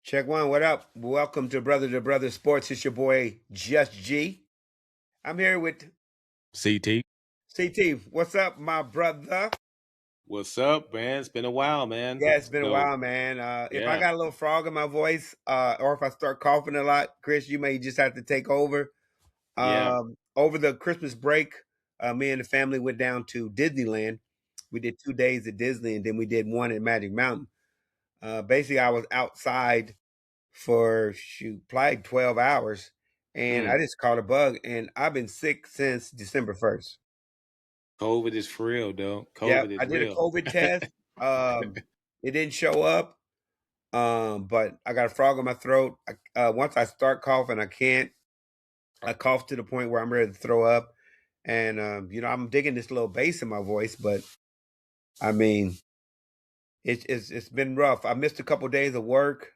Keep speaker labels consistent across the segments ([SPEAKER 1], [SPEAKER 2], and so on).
[SPEAKER 1] Check one. What up? Welcome to Brother Sports. It's your boy JustG. I'm here with
[SPEAKER 2] CT.
[SPEAKER 1] CT. What's up, my brother?
[SPEAKER 2] What's up, man? It's been a while, man.
[SPEAKER 1] Yeah, it's been a
[SPEAKER 2] So,
[SPEAKER 1] while, man. If I
[SPEAKER 2] yeah.
[SPEAKER 1] got a little frog in my voice, or if I start coughing a lot, Chris, you may just have to take over.
[SPEAKER 2] Yeah.
[SPEAKER 1] Over the Christmas break, me and the family went down to Disneyland. We did 2 days at Disney, and then we did one at Magic Mountain. Basically, I was outside for probably 12 hours, and I
[SPEAKER 2] Mm.
[SPEAKER 1] just caught a bug, and I've been sick since December 1st.
[SPEAKER 2] COVID is for real, though.
[SPEAKER 1] Yeah,
[SPEAKER 2] COVID
[SPEAKER 1] I
[SPEAKER 2] is
[SPEAKER 1] did a
[SPEAKER 2] real.
[SPEAKER 1] COVID test. It didn't show up, but I got a frog in my throat. Once I start coughing, I can't. I cough to the point where I'm ready to throw up, and I'm digging this little bass in my voice, but I mean, it's been rough. I missed a couple days of work.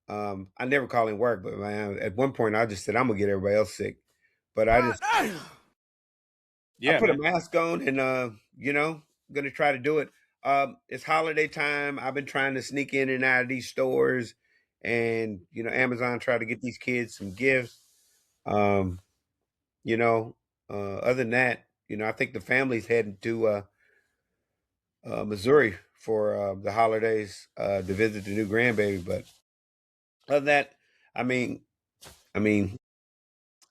[SPEAKER 1] I never call in work, but man, at one point I just said I'm gonna get everybody else sick. But I
[SPEAKER 2] Yeah,
[SPEAKER 1] put a
[SPEAKER 2] man.
[SPEAKER 1] mask on and gonna try to do it. It's holiday time. I've been trying to sneak in and out of these stores and Amazon try to get these kids some gifts. Um, you know, other than that, I think the family's heading to Missouri for the holidays to visit the new grandbaby. But other than that, I mean, I mean,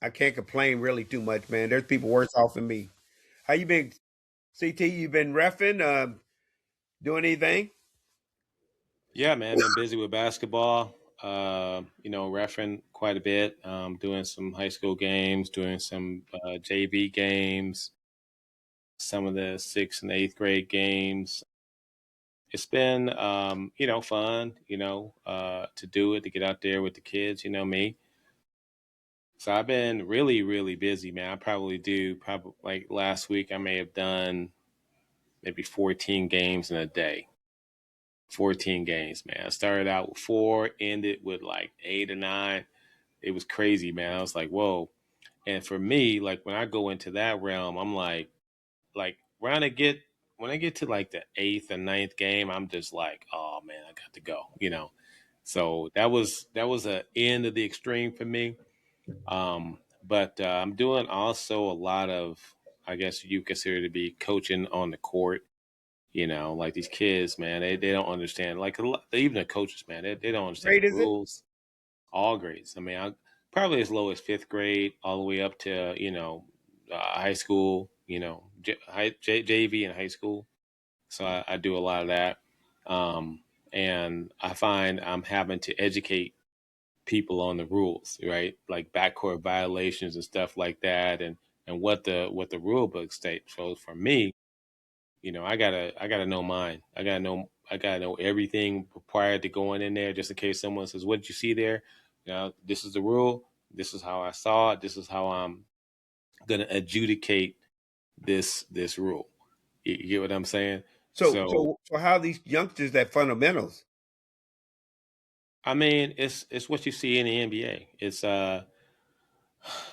[SPEAKER 1] I can't complain really too much, man. There's people worse off than me. How you been, CT? You been refing? Doing anything?
[SPEAKER 2] Yeah, man. Been busy with basketball. Refereeing quite a bit. Doing some high school games, doing some JV games, some of the sixth and eighth grade games. It's been, fun, to do it, to get out there with the kids, me. So I've been really, really busy, man. I probably like last week, I may have done maybe 14 games in a day. 14 games, man. I started out with four, ended with like 8 or 9. It was crazy, man. I was like, whoa. And for me, like when I go into that realm, I'm like when I get to like the eighth and ninth game, I'm just like, oh man, I got to go. So that was a end of the extreme for me. But I'm doing also a lot of, I guess you consider to be coaching on the court. Like these kids, man, they don't understand. Like even the coaches, man, they don't understand
[SPEAKER 1] Great
[SPEAKER 2] the
[SPEAKER 1] is it?
[SPEAKER 2] rules. All grades. I mean, I probably as low as fifth grade, all the way up to high school. JV and high school. So I do a lot of that, and I find I'm having to educate people on the rules, right? Like backcourt violations and stuff like that, and what the rule book states. So for me, I gotta know mine. I gotta know everything prior to going in there, just in case someone says, "What did you see there?" This is the rule. This is how I saw it. This is how I'm gonna adjudicate this rule. You get what I'm saying?
[SPEAKER 1] So,
[SPEAKER 2] So
[SPEAKER 1] so, so how are these youngsters that fundamentals?
[SPEAKER 2] I mean, it's what you see in the NBA. It's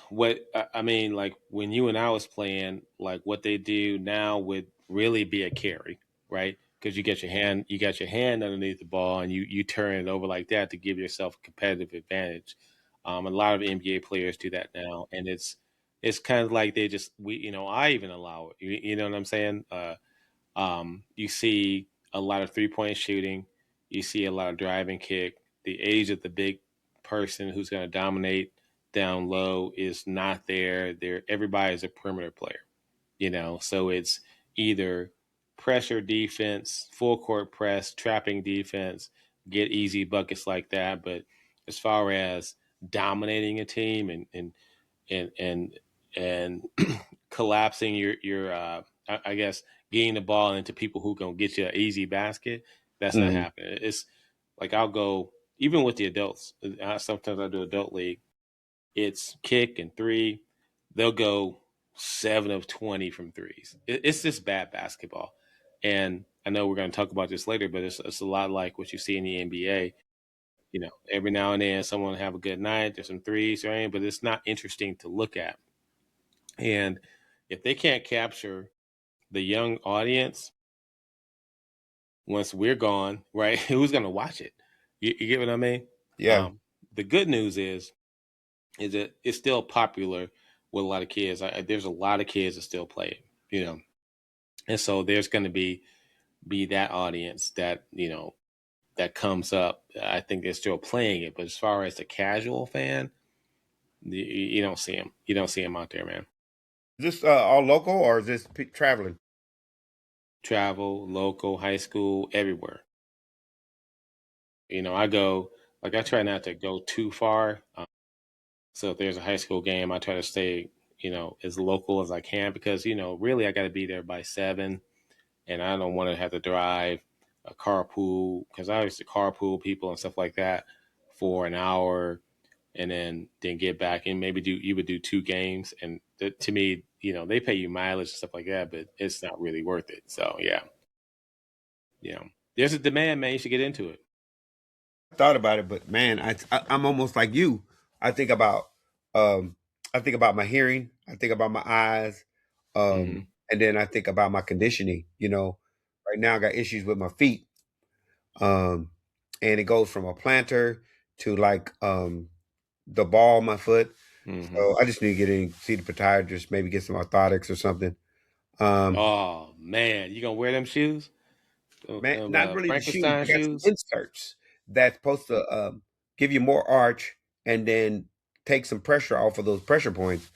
[SPEAKER 2] what I mean, like when you and I was playing, like what they do now would really be a carry, right? Because you got your hand underneath the ball, and you turn it over like that to give yourself a competitive advantage. A lot of NBA players do that now, and it's kind of like I even allow it. You know what I'm saying? You see a lot of 3-point shooting. You see a lot of driving kick. The age of the big person who's going to dominate down low is not there. Everybody is a perimeter player, So it's either pressure defense, full court press, trapping defense, get easy buckets like that. But as far as dominating a team and and collapsing I guess getting the ball into people who can get you an easy basket, that's not
[SPEAKER 1] Mhm.
[SPEAKER 2] happening. It's like I'll go even with the adults. Sometimes I do adult league. It's kick and three. They'll go 7 of 20 from threes. It's just bad basketball. And I know we're going to talk about this later, but it's a lot like what you see in the NBA. Every now and then someone will have a good night. There's some threes, right? But it's not interesting to look at. And if they can't capture the young audience once we're gone, right? Who's going to watch it? You get what I mean?
[SPEAKER 1] Yeah.
[SPEAKER 2] The good news is that it's still popular with a lot of kids. There's a lot of kids that still play it, and so there's going to be that audience that that comes up. I think they're still playing it, but as far as the casual fan, you don't see them. You don't see them out there, man.
[SPEAKER 1] Is this all local or is this traveling?
[SPEAKER 2] Travel, local, high school, everywhere. I go I try not to go too far. So if there's a high school game, I try to stay, as local as I can because really I got to be there by 7, and I don't want to have to drive a carpool because I used to carpool people and stuff like that for an hour and then get back and maybe you would do 2 games, and to me, they pay you mileage and stuff like that, but it's not really worth it. So yeah, there's a demand, man. You should get into it.
[SPEAKER 1] Thought about it, but man, I'm almost like you. I think about um I think about my hearing, I think about my eyes,
[SPEAKER 2] Hmm.
[SPEAKER 1] and then I think about my conditioning. Right now I got issues with my feet. Um and it goes from a plantar to like the ball of my foot.
[SPEAKER 2] Hmm.
[SPEAKER 1] So I just need to get in, see the podiatrist, maybe get some orthotics or something. Um
[SPEAKER 2] Oh man, you gonna wear them shoes?
[SPEAKER 1] Man, not really the shoes.
[SPEAKER 2] Frankenstein
[SPEAKER 1] I got some
[SPEAKER 2] shoes?
[SPEAKER 1] inserts that's supposed to give you more arch and then take some pressure off of those pressure points.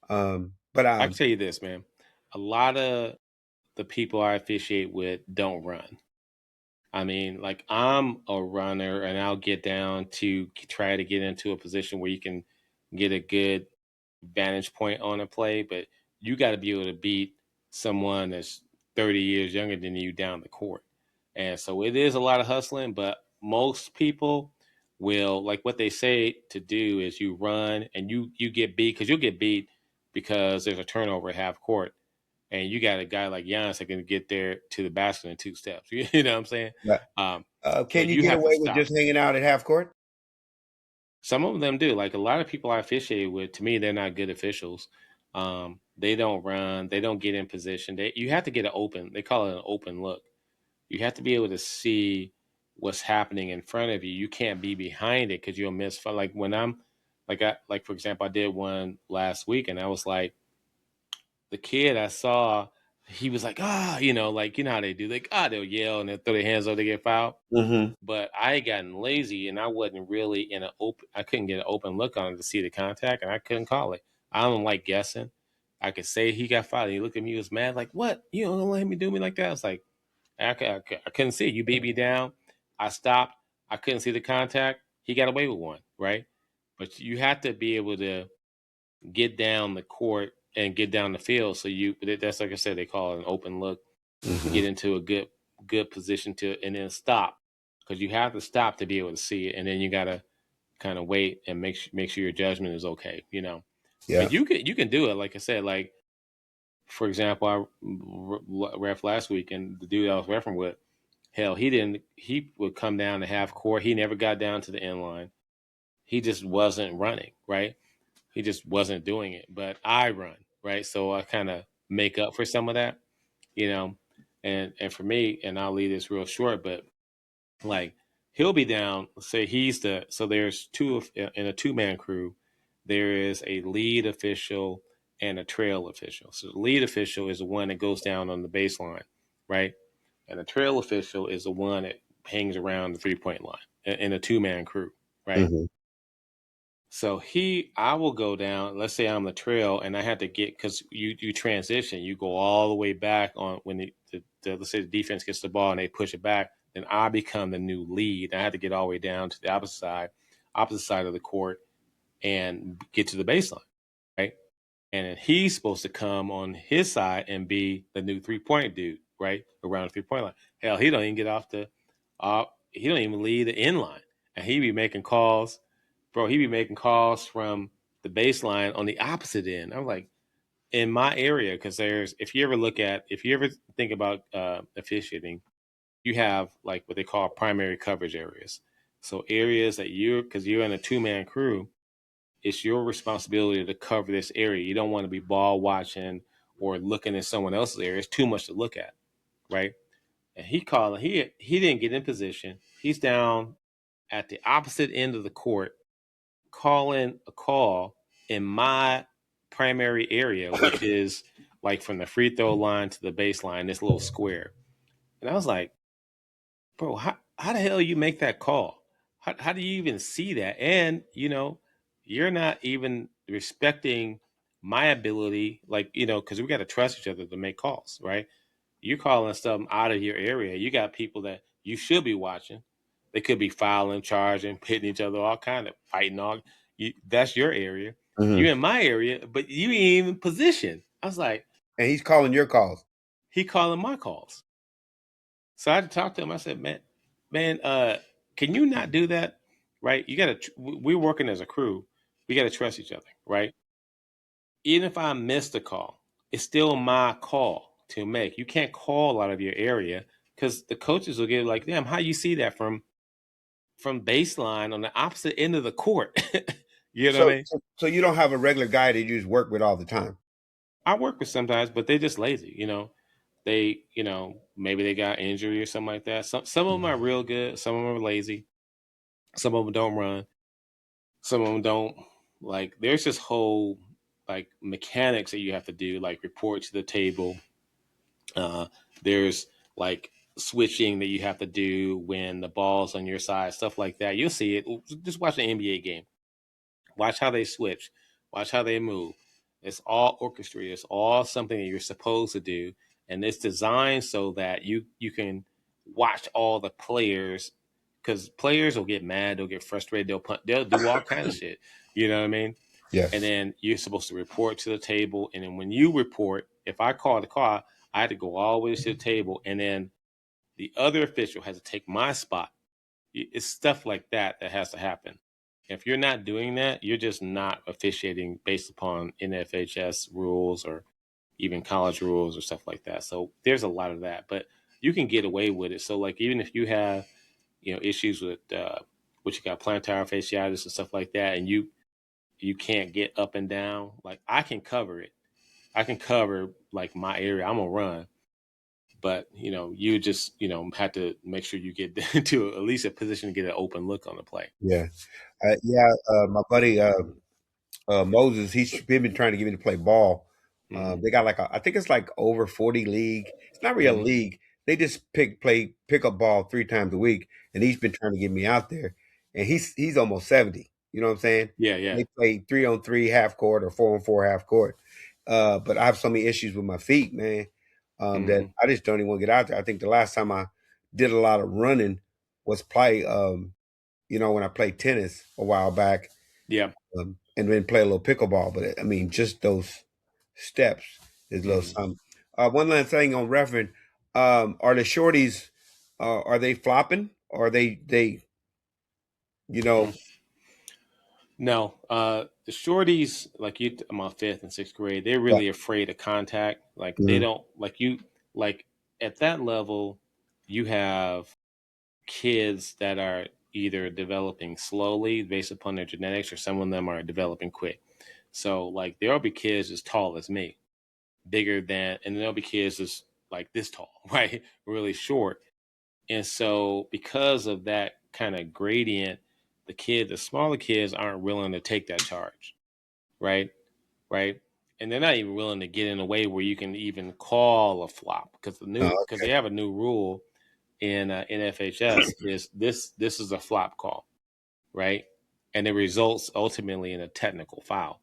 [SPEAKER 1] But
[SPEAKER 2] I can tell you this, man. A lot of the people I officiate with don't run. I mean, like I'm a runner and I'll get down to try to get into a position where you can get a good vantage point on a play, but you got to be able to beat someone that's 30 years younger than you down the court. And so it is a lot of hustling, but most people will, like, what they say to do is you run and you get beat because you'll get beat because there's a turnover at half court, and you got a guy like Giannis that can get there to the basket in 2 steps. You know what I'm saying?
[SPEAKER 1] yeah.
[SPEAKER 2] Um,
[SPEAKER 1] Can
[SPEAKER 2] but
[SPEAKER 1] you
[SPEAKER 2] you
[SPEAKER 1] get
[SPEAKER 2] have to
[SPEAKER 1] away with
[SPEAKER 2] stop.
[SPEAKER 1] just hanging out at half court?
[SPEAKER 2] Some of them do. Like a lot of people I officiate with, to me, they're not good officials. They don't run. They don't get in position. You have to get an open. They call it an open look. You have to be able to see what's happening in front of you. You can't be behind it because you'll miss. Like when I'm, like for example, I did one last week, and I was like, the kid I saw, he was like, like how they do, like they'll yell and they'll throw their hands up, they get fouled.
[SPEAKER 1] Mm-hmm.
[SPEAKER 2] But I had gotten lazy and I wasn't really in an open. I couldn't get an open look on it to see the contact, and I couldn't call it. I don't like guessing. I could say he got fouled. And he looked at me. He was mad, like, "What? You don't let me do me like that?" I was like, I couldn't see. You beat me down. I stopped. I couldn't see the contact. He got away with one, right? But you have to be able to get down the court and get down the field. So that's like I said, they call it an open look.
[SPEAKER 1] Mm-hmm.
[SPEAKER 2] Get into a good position and then stop, because you have to stop to be able to see it, and then you gotta kind of wait and make sure your judgment is okay.
[SPEAKER 1] Yeah.
[SPEAKER 2] But you can do it. Like I said, like for example, ref last week, and the dude I was referring with, hell, he didn't. He would come down to half court. He never got down to the end line. He just wasn't running, right? He just wasn't doing it. But I run, right? So I kind of make up for some of that, you know. And for me, and I'll leave this real short, but like he'll be down. Say so there's in a 2-man crew. There is a lead official and a trail official. So the lead official is the one that goes down on the baseline, right? And the trail official is the one that hangs around the 3-point line in a 2-man crew, right?
[SPEAKER 1] Mm-hmm.
[SPEAKER 2] So I will go down. Let's say I'm the trail, and I have to get, because you transition. You go all the way back on when let's say the defense gets the ball and they push it back. Then I become the new lead. I have to get all the way down to the opposite side of the court, and get to the baseline, right? And then he's supposed to come on his side and be the new 3-point dude, right, around the 3-point line. Hell, he don't even get off he don't even lead the end line, and he be making calls, bro. He be making calls from the baseline on the opposite end. I'm like, in my area, because if you ever think about officiating, you have like what they call primary coverage areas. So areas that because you're in a 2-man crew, it's your responsibility to cover this area. You don't want to be ball watching or looking in someone else's area. It's too much to look at, right? And he didn't get in position. He's down. at the opposite end of the court calling a call in my primary area, which is like from the free throw line to the baseline, this little square. And I was like, bro, how the hell you make that call? How do you even see that? And, you're not even respecting my ability, like, because we got to trust each other to make calls, right? You're calling something out of your area. You got people that you should be watching. They could be fouling, charging, hitting each other, all kind of fighting. That's your area.
[SPEAKER 1] Mm-hmm.
[SPEAKER 2] You're in my area, but you ain't even positioned. I was like,
[SPEAKER 1] And he's calling your calls.
[SPEAKER 2] he calling my calls. So I had to talk to him. I said, man, can you not do that? Right? You got to. We're working as a crew. We got to trust each other, right? Even if I missed a call, it's still my call to make. You can't call out of your area because the coaches will get like, damn, how you see that from baseline on the opposite end of the court? You know what I
[SPEAKER 1] So,
[SPEAKER 2] mean?
[SPEAKER 1] so you don't have a regular guy that you just work with all the time.
[SPEAKER 2] I work with sometimes, but they're just lazy. They, maybe they got injury or something like that. Some of them are real good. Some of them are lazy. Some of them don't run. Some of them don't. Like, there's this whole like mechanics that you have to do, like report to the table. Uh, there's like switching that you have to do when the ball's on your side, stuff like that. You'll see it. Just watch an NBA game. Watch how they switch. Watch how they move. It's all orchestrated. It's all something that you're supposed to do, and it's designed so that you can watch all the players, because players will get mad, they'll get frustrated, they'll punt, they'll do all kinds of shit. You know what I mean? And
[SPEAKER 1] Yes.
[SPEAKER 2] then you're supposed to report to the table, and then when you report, if I call the car, I had to go all the way to the table, and then the other official has to take my spot. It's stuff like that that has to happen. If you're not doing that, you're just not officiating based upon NFHS rules or even college rules or stuff like that. So there's a lot of that, but you can get away with it. So like even if you have issues with what you got plantar fasciitis and stuff like that, and you can't get up and down, like I can cover it. I can cover like my area. I'm gonna run, but you just have to make sure you get to at least a position to get an open look on the play.
[SPEAKER 1] Yeah. Yeah. My buddy Moses, he's been trying to get me to play ball.
[SPEAKER 2] Mm-hmm.
[SPEAKER 1] They got like I think it's like over 40 league. It's not really a
[SPEAKER 2] Mm-hmm.
[SPEAKER 1] league. They just pick up ball 3 times a week, and he's been trying to get me out there. And he's almost 70. You know what I'm saying?
[SPEAKER 2] Yeah, yeah.
[SPEAKER 1] They play 3-on-3 half court or 4-on-4 half court. But I have so many issues with my feet, man, that
[SPEAKER 2] Mm-hmm.
[SPEAKER 1] I just don't even want to get out there. I think the last time I did a lot of running was play, when I played tennis a while back,
[SPEAKER 2] Yeah.
[SPEAKER 1] and then play a little pickleball. But I mean, just those steps is a little
[SPEAKER 2] Mm-hmm.
[SPEAKER 1] something. One last thing on reference: are the shorties? Are they flopping? Or are they? You know,
[SPEAKER 2] No, the shorties, like you, I'm on fifth and sixth grade. They're
[SPEAKER 1] yeah.
[SPEAKER 2] really afraid of contact. Like they
[SPEAKER 1] Mhm.
[SPEAKER 2] don't like you. Like at that level, you have kids that are either developing slowly based upon their genetics, or some of them are developing quick. So like there'll be kids as tall as me, bigger than, and there'll be kids as like this tall, right, really short. And so, because of that kind of gradient, the smaller kids aren't willing to take that charge, right? Right. And they're not even willing to get in a way where you can even call a flop, because
[SPEAKER 1] Okay.
[SPEAKER 2] they have a new rule in NFHS is this is a flop call, right? And it results ultimately in a technical foul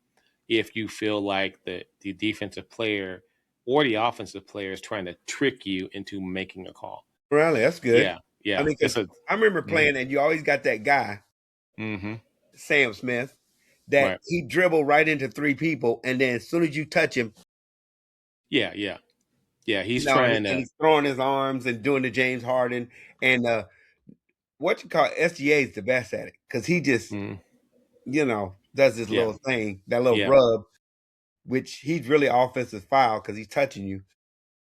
[SPEAKER 2] if you feel like the defensive player or the offensive player is trying to trick you into making a call.
[SPEAKER 1] Really, that's good.
[SPEAKER 2] Yeah,
[SPEAKER 1] I
[SPEAKER 2] yeah.
[SPEAKER 1] mean,
[SPEAKER 2] It's
[SPEAKER 1] because
[SPEAKER 2] a
[SPEAKER 1] I remember
[SPEAKER 2] mhm,
[SPEAKER 1] playing, and you always got that guy,
[SPEAKER 2] mhm.
[SPEAKER 1] Sam Smith, that
[SPEAKER 2] Right.
[SPEAKER 1] he dribbled right into 3 people, and then as soon as you touch him,
[SPEAKER 2] Yeah, yeah. Yeah, he's
[SPEAKER 1] and
[SPEAKER 2] trying to
[SPEAKER 1] he's throwing his arms and doing the James Harden, and what you call SGA is the best at it because he just
[SPEAKER 2] mhm,
[SPEAKER 1] does this
[SPEAKER 2] yeah,
[SPEAKER 1] little thing, that little
[SPEAKER 2] yeah.
[SPEAKER 1] rub, which he's really offensive foul because he's touching you.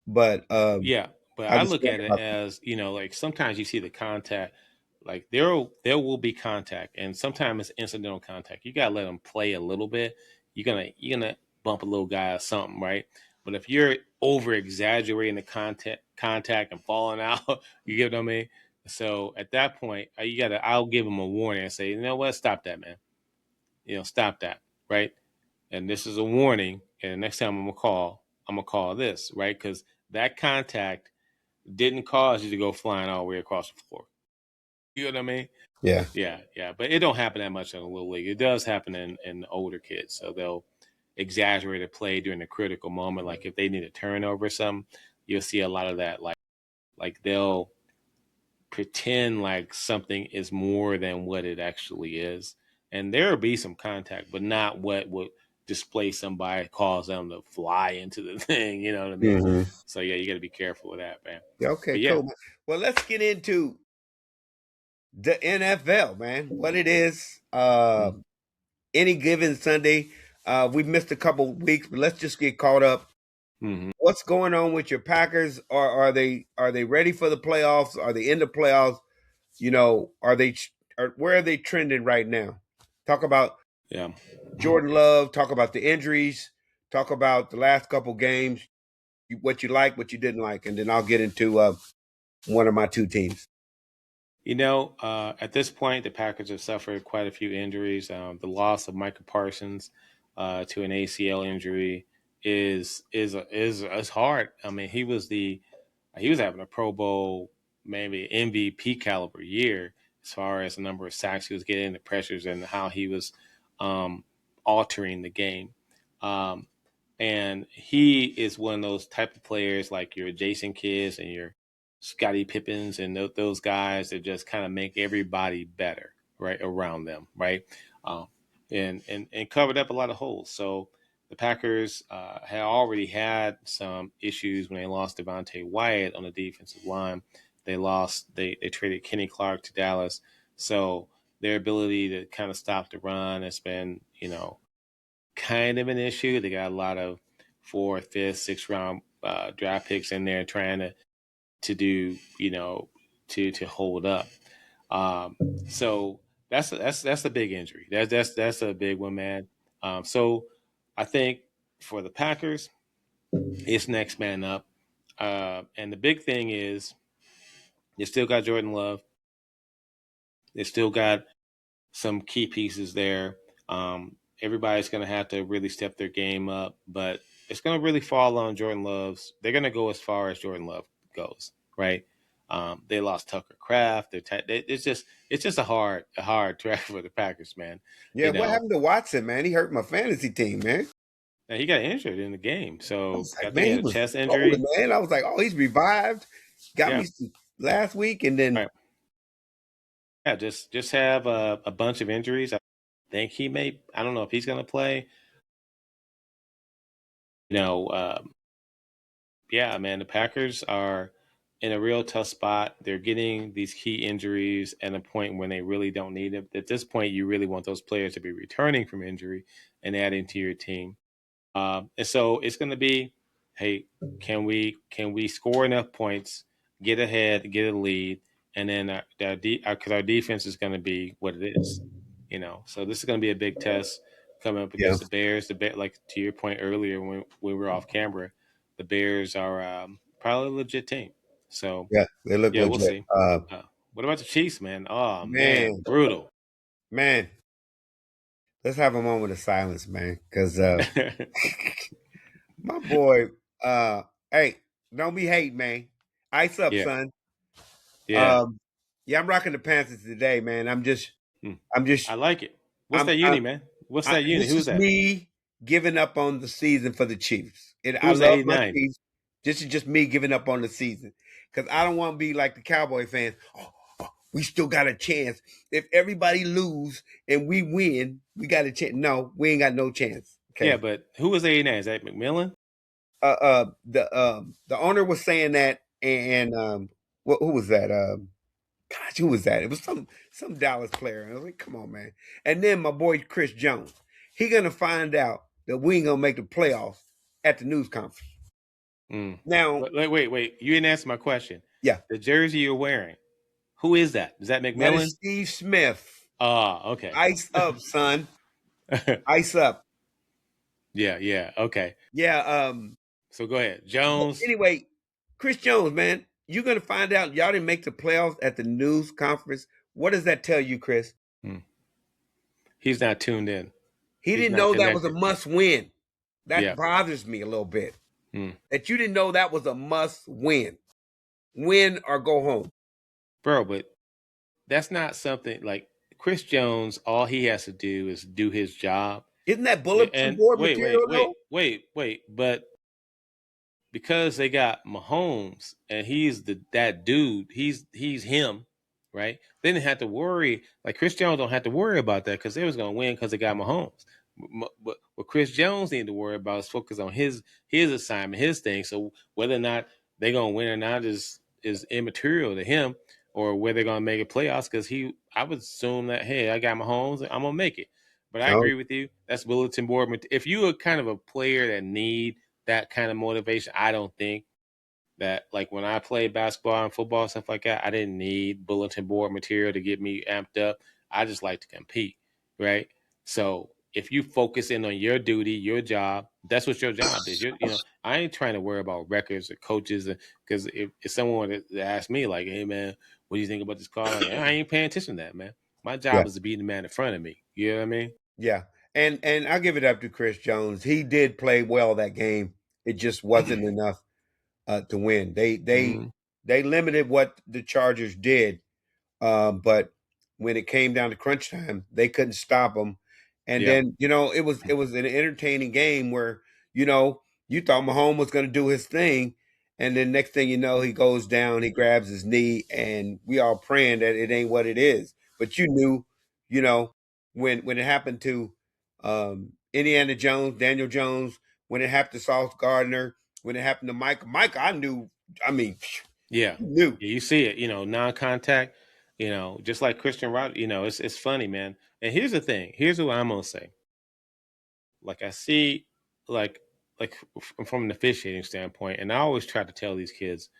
[SPEAKER 1] But
[SPEAKER 2] Yeah, but
[SPEAKER 1] I
[SPEAKER 2] I
[SPEAKER 1] just
[SPEAKER 2] look
[SPEAKER 1] wonder
[SPEAKER 2] at it
[SPEAKER 1] about
[SPEAKER 2] as, like sometimes you see the contact, like there will be contact, and sometimes it's incidental contact. You gotta let them play a little bit. You're gonna bump a little guy or something, right? But if you're over exaggerating the contact and falling out, you get what I mean? So at that point, I'll give them a warning and say, you know what, stop that, man. Stop that, right? And this is a warning. And the next time I'm gonna call this, right? Because that contact didn't cause you to go flying all the way across the floor. You know what I mean?
[SPEAKER 1] Yeah.
[SPEAKER 2] Yeah. But it don't happen that much in the little league. It does happen in the older kids. So they'll exaggerate a play during a critical moment. Like if they need a turnover or something, you'll see a lot of that. Like they'll pretend like something is more than what it actually is. And there will be some contact, but not what would display somebody, cause them to fly into the thing. You know what I mean?
[SPEAKER 1] Hmm.
[SPEAKER 2] So yeah, you got to be careful with that, man.
[SPEAKER 1] Yeah, okay,
[SPEAKER 2] But yeah.
[SPEAKER 1] cool. Well, let's get into the NFL, man. What it is. Any given Sunday. We've missed a couple weeks, but let's just get caught up.
[SPEAKER 2] Mm-hmm.
[SPEAKER 1] What's going on with your Packers? Are they ready for the playoffs? Are they in the playoffs? Where are they trending right now? Talk about
[SPEAKER 2] Yeah.
[SPEAKER 1] Jordan Love. Talk about the injuries. Talk about the last couple games. What you like, what you didn't like, and then I'll get into one of my two teams.
[SPEAKER 2] At this point, the Packers have suffered quite a few injuries. The loss of Micah Parsons to an ACL injury is hard. I mean, he was having a Pro Bowl, maybe MVP caliber year as far as the number of sacks he was getting, the pressures, and how he was um, altering the game. Um, and he is one of those type of players like your Jason Kidds and your Scottie Pippins and those guys that just kind of make everybody better, right, around them, right, um, and covered up a lot of holes. So the Packers had already had some issues when they lost Devontae Wyatt on the defensive line. They traded Kenny Clark to Dallas, so their ability to kind of stop the run has been kind of an issue. They got a lot of fourth, fifth, sixth round draft picks in there trying to do to hold up. Um, so that's a big injury. That's a big one, man. So I think for the Packers, it's next man up. And the big thing is they still got Jordan Love. They still got some key pieces there. Everybody's going to have to really step their game up, but it's going to really fall on Jordan Love's. They're going to go as far as Jordan Love goes, right? They lost Tucker Kraft. It's just a hard track for the Packers, man.
[SPEAKER 1] Yeah,
[SPEAKER 2] You
[SPEAKER 1] what
[SPEAKER 2] know,
[SPEAKER 1] happened to Watson, man? He hurt my fantasy team, man.
[SPEAKER 2] and he got injured in the game,
[SPEAKER 1] I
[SPEAKER 2] so
[SPEAKER 1] was
[SPEAKER 2] I
[SPEAKER 1] like,
[SPEAKER 2] think
[SPEAKER 1] man,
[SPEAKER 2] he
[SPEAKER 1] he
[SPEAKER 2] had a
[SPEAKER 1] was
[SPEAKER 2] chest
[SPEAKER 1] rolling,
[SPEAKER 2] injury.
[SPEAKER 1] man. I was like, oh, he's revived. Got
[SPEAKER 2] Yeah,
[SPEAKER 1] me last week, and then
[SPEAKER 2] right. Yeah, just have a bunch of injuries. I think he may. I don't know if he's going to play. You know, yeah, man, the Packers are in a real tough spot. They're getting these key injuries at a point when they really don't need it. At this point, you really want those players to be returning from injury and adding to your team. And so it's going to be, hey, can we score enough points, get ahead, get a lead, and then because our defense is going to be what it is, So this is going to be a big test coming up
[SPEAKER 1] yeah,
[SPEAKER 2] against the Bears. Like to your point earlier when we were off camera, the Bears are probably a legit team. So
[SPEAKER 1] yeah, they look
[SPEAKER 2] yeah, we'll
[SPEAKER 1] legit.
[SPEAKER 2] see. Uh, what about the Chiefs, man? Oh man,
[SPEAKER 1] Man,
[SPEAKER 2] brutal.
[SPEAKER 1] man, let's have a moment of silence, man, because my boy, uh, hey, don't be hate, man. Ice up,
[SPEAKER 2] Yeah,
[SPEAKER 1] son.
[SPEAKER 2] yeah.
[SPEAKER 1] Um, yeah, I'm rocking the Panthers today, man.
[SPEAKER 2] Hmm.
[SPEAKER 1] I'm
[SPEAKER 2] I
[SPEAKER 1] just,
[SPEAKER 2] like it. What's
[SPEAKER 1] I'm,
[SPEAKER 2] that uni, man? What's that uni?
[SPEAKER 1] this
[SPEAKER 2] Who's
[SPEAKER 1] is
[SPEAKER 2] that?
[SPEAKER 1] me giving up on the season for the Chiefs. And I
[SPEAKER 2] Who's the
[SPEAKER 1] love my
[SPEAKER 2] 89?
[SPEAKER 1] Chiefs. This is just me giving up on the season because I don't want to be like the Cowboy fans. Oh, we still got a chance. If everybody lose and we win, we got a chance. No, we ain't got no chance.
[SPEAKER 2] Yeah,
[SPEAKER 1] Okay.
[SPEAKER 2] but who was the 89? Is that McMillan?
[SPEAKER 1] The owner was saying that, and who was that? Gosh, who was that? It was some Dallas player. I was like, come on, man. And then my boy Chris Jones. He gonna find out that we ain't gonna make the playoffs at the news conference.
[SPEAKER 2] Mm.
[SPEAKER 1] Now,
[SPEAKER 2] Wait. You didn't answer my question.
[SPEAKER 1] yeah,
[SPEAKER 2] The jersey you're wearing, who is that? Is that
[SPEAKER 1] that is
[SPEAKER 2] McMillan?
[SPEAKER 1] Steve Smith.
[SPEAKER 2] Ah, okay.
[SPEAKER 1] Ice up, son. Ice up.
[SPEAKER 2] Yeah, okay.
[SPEAKER 1] Yeah.
[SPEAKER 2] So go ahead.
[SPEAKER 1] But
[SPEAKER 2] Jones.
[SPEAKER 1] anyway, Chris Jones, man. you're going to find out y'all didn't make the playoffs at the news conference. What does that tell you, Chris?
[SPEAKER 2] He's not tuned in.
[SPEAKER 1] He
[SPEAKER 2] He's
[SPEAKER 1] didn't
[SPEAKER 2] not
[SPEAKER 1] know that was a
[SPEAKER 2] connected.
[SPEAKER 1] must win. That
[SPEAKER 2] Yeah.
[SPEAKER 1] bothers me a little bit.
[SPEAKER 2] Mm.
[SPEAKER 1] That you didn't know that was a must win. Win or go home.
[SPEAKER 2] Bro, but that's not something like Chris Jones, all he has to do is do his job.
[SPEAKER 1] Isn't that bulletin
[SPEAKER 2] And
[SPEAKER 1] board material though?
[SPEAKER 2] wait. But because they got Mahomes and he's that dude, he's him, right? They didn't have to worry. Like Chris Jones don't have to worry about that because they was gonna win because they got Mahomes. But what Chris Jones needed to worry about is focus on his assignment, his thing. So whether or not they're gonna win or not is immaterial to him, or whether they're gonna make it playoffs. Because I would assume that hey, I got Mahomes, I'm gonna make it. But I
[SPEAKER 1] No.
[SPEAKER 2] agree with you. That's bulletin board. If you are kind of a player that need that kind of motivation, I don't think that like when I played basketball and football and stuff like that, I didn't need bulletin board material to get me amped up. I just like to compete, right? So if you focus in on your duty, your job, that's what your job is. I ain't trying to worry about records or coaches, because if someone were to ask me like, "Hey man, what do you think about this call?" Like, I ain't paying attention to that, man. My
[SPEAKER 1] Yeah.
[SPEAKER 2] job is to beat the man in front of me. You know what I mean?
[SPEAKER 1] Yeah. And I'll give it up to Chris Jones. He did play well that game. It just wasn't enough to win. They limited what the Chargers did, but when it came down to crunch time, they couldn't stop them. And
[SPEAKER 2] Yeah.
[SPEAKER 1] then it was an entertaining game where you thought Mahomes was going to do his thing, and then next thing you know, he goes down, he grabs his knee, and we all praying that it ain't what it is. But you knew, you know, when it happened to Indiana Jones, Daniel Jones, when it happened to Sauce Gardner, when it happened to Mike, I knew. I mean,
[SPEAKER 2] Yeah.
[SPEAKER 1] you knew.
[SPEAKER 2] Yeah, you see it, non-contact, just like Christian Rod, it's funny, man. And here's the thing. Here's what I'm gonna say. Like I see, like from an officiating standpoint, and I always try to tell these kids,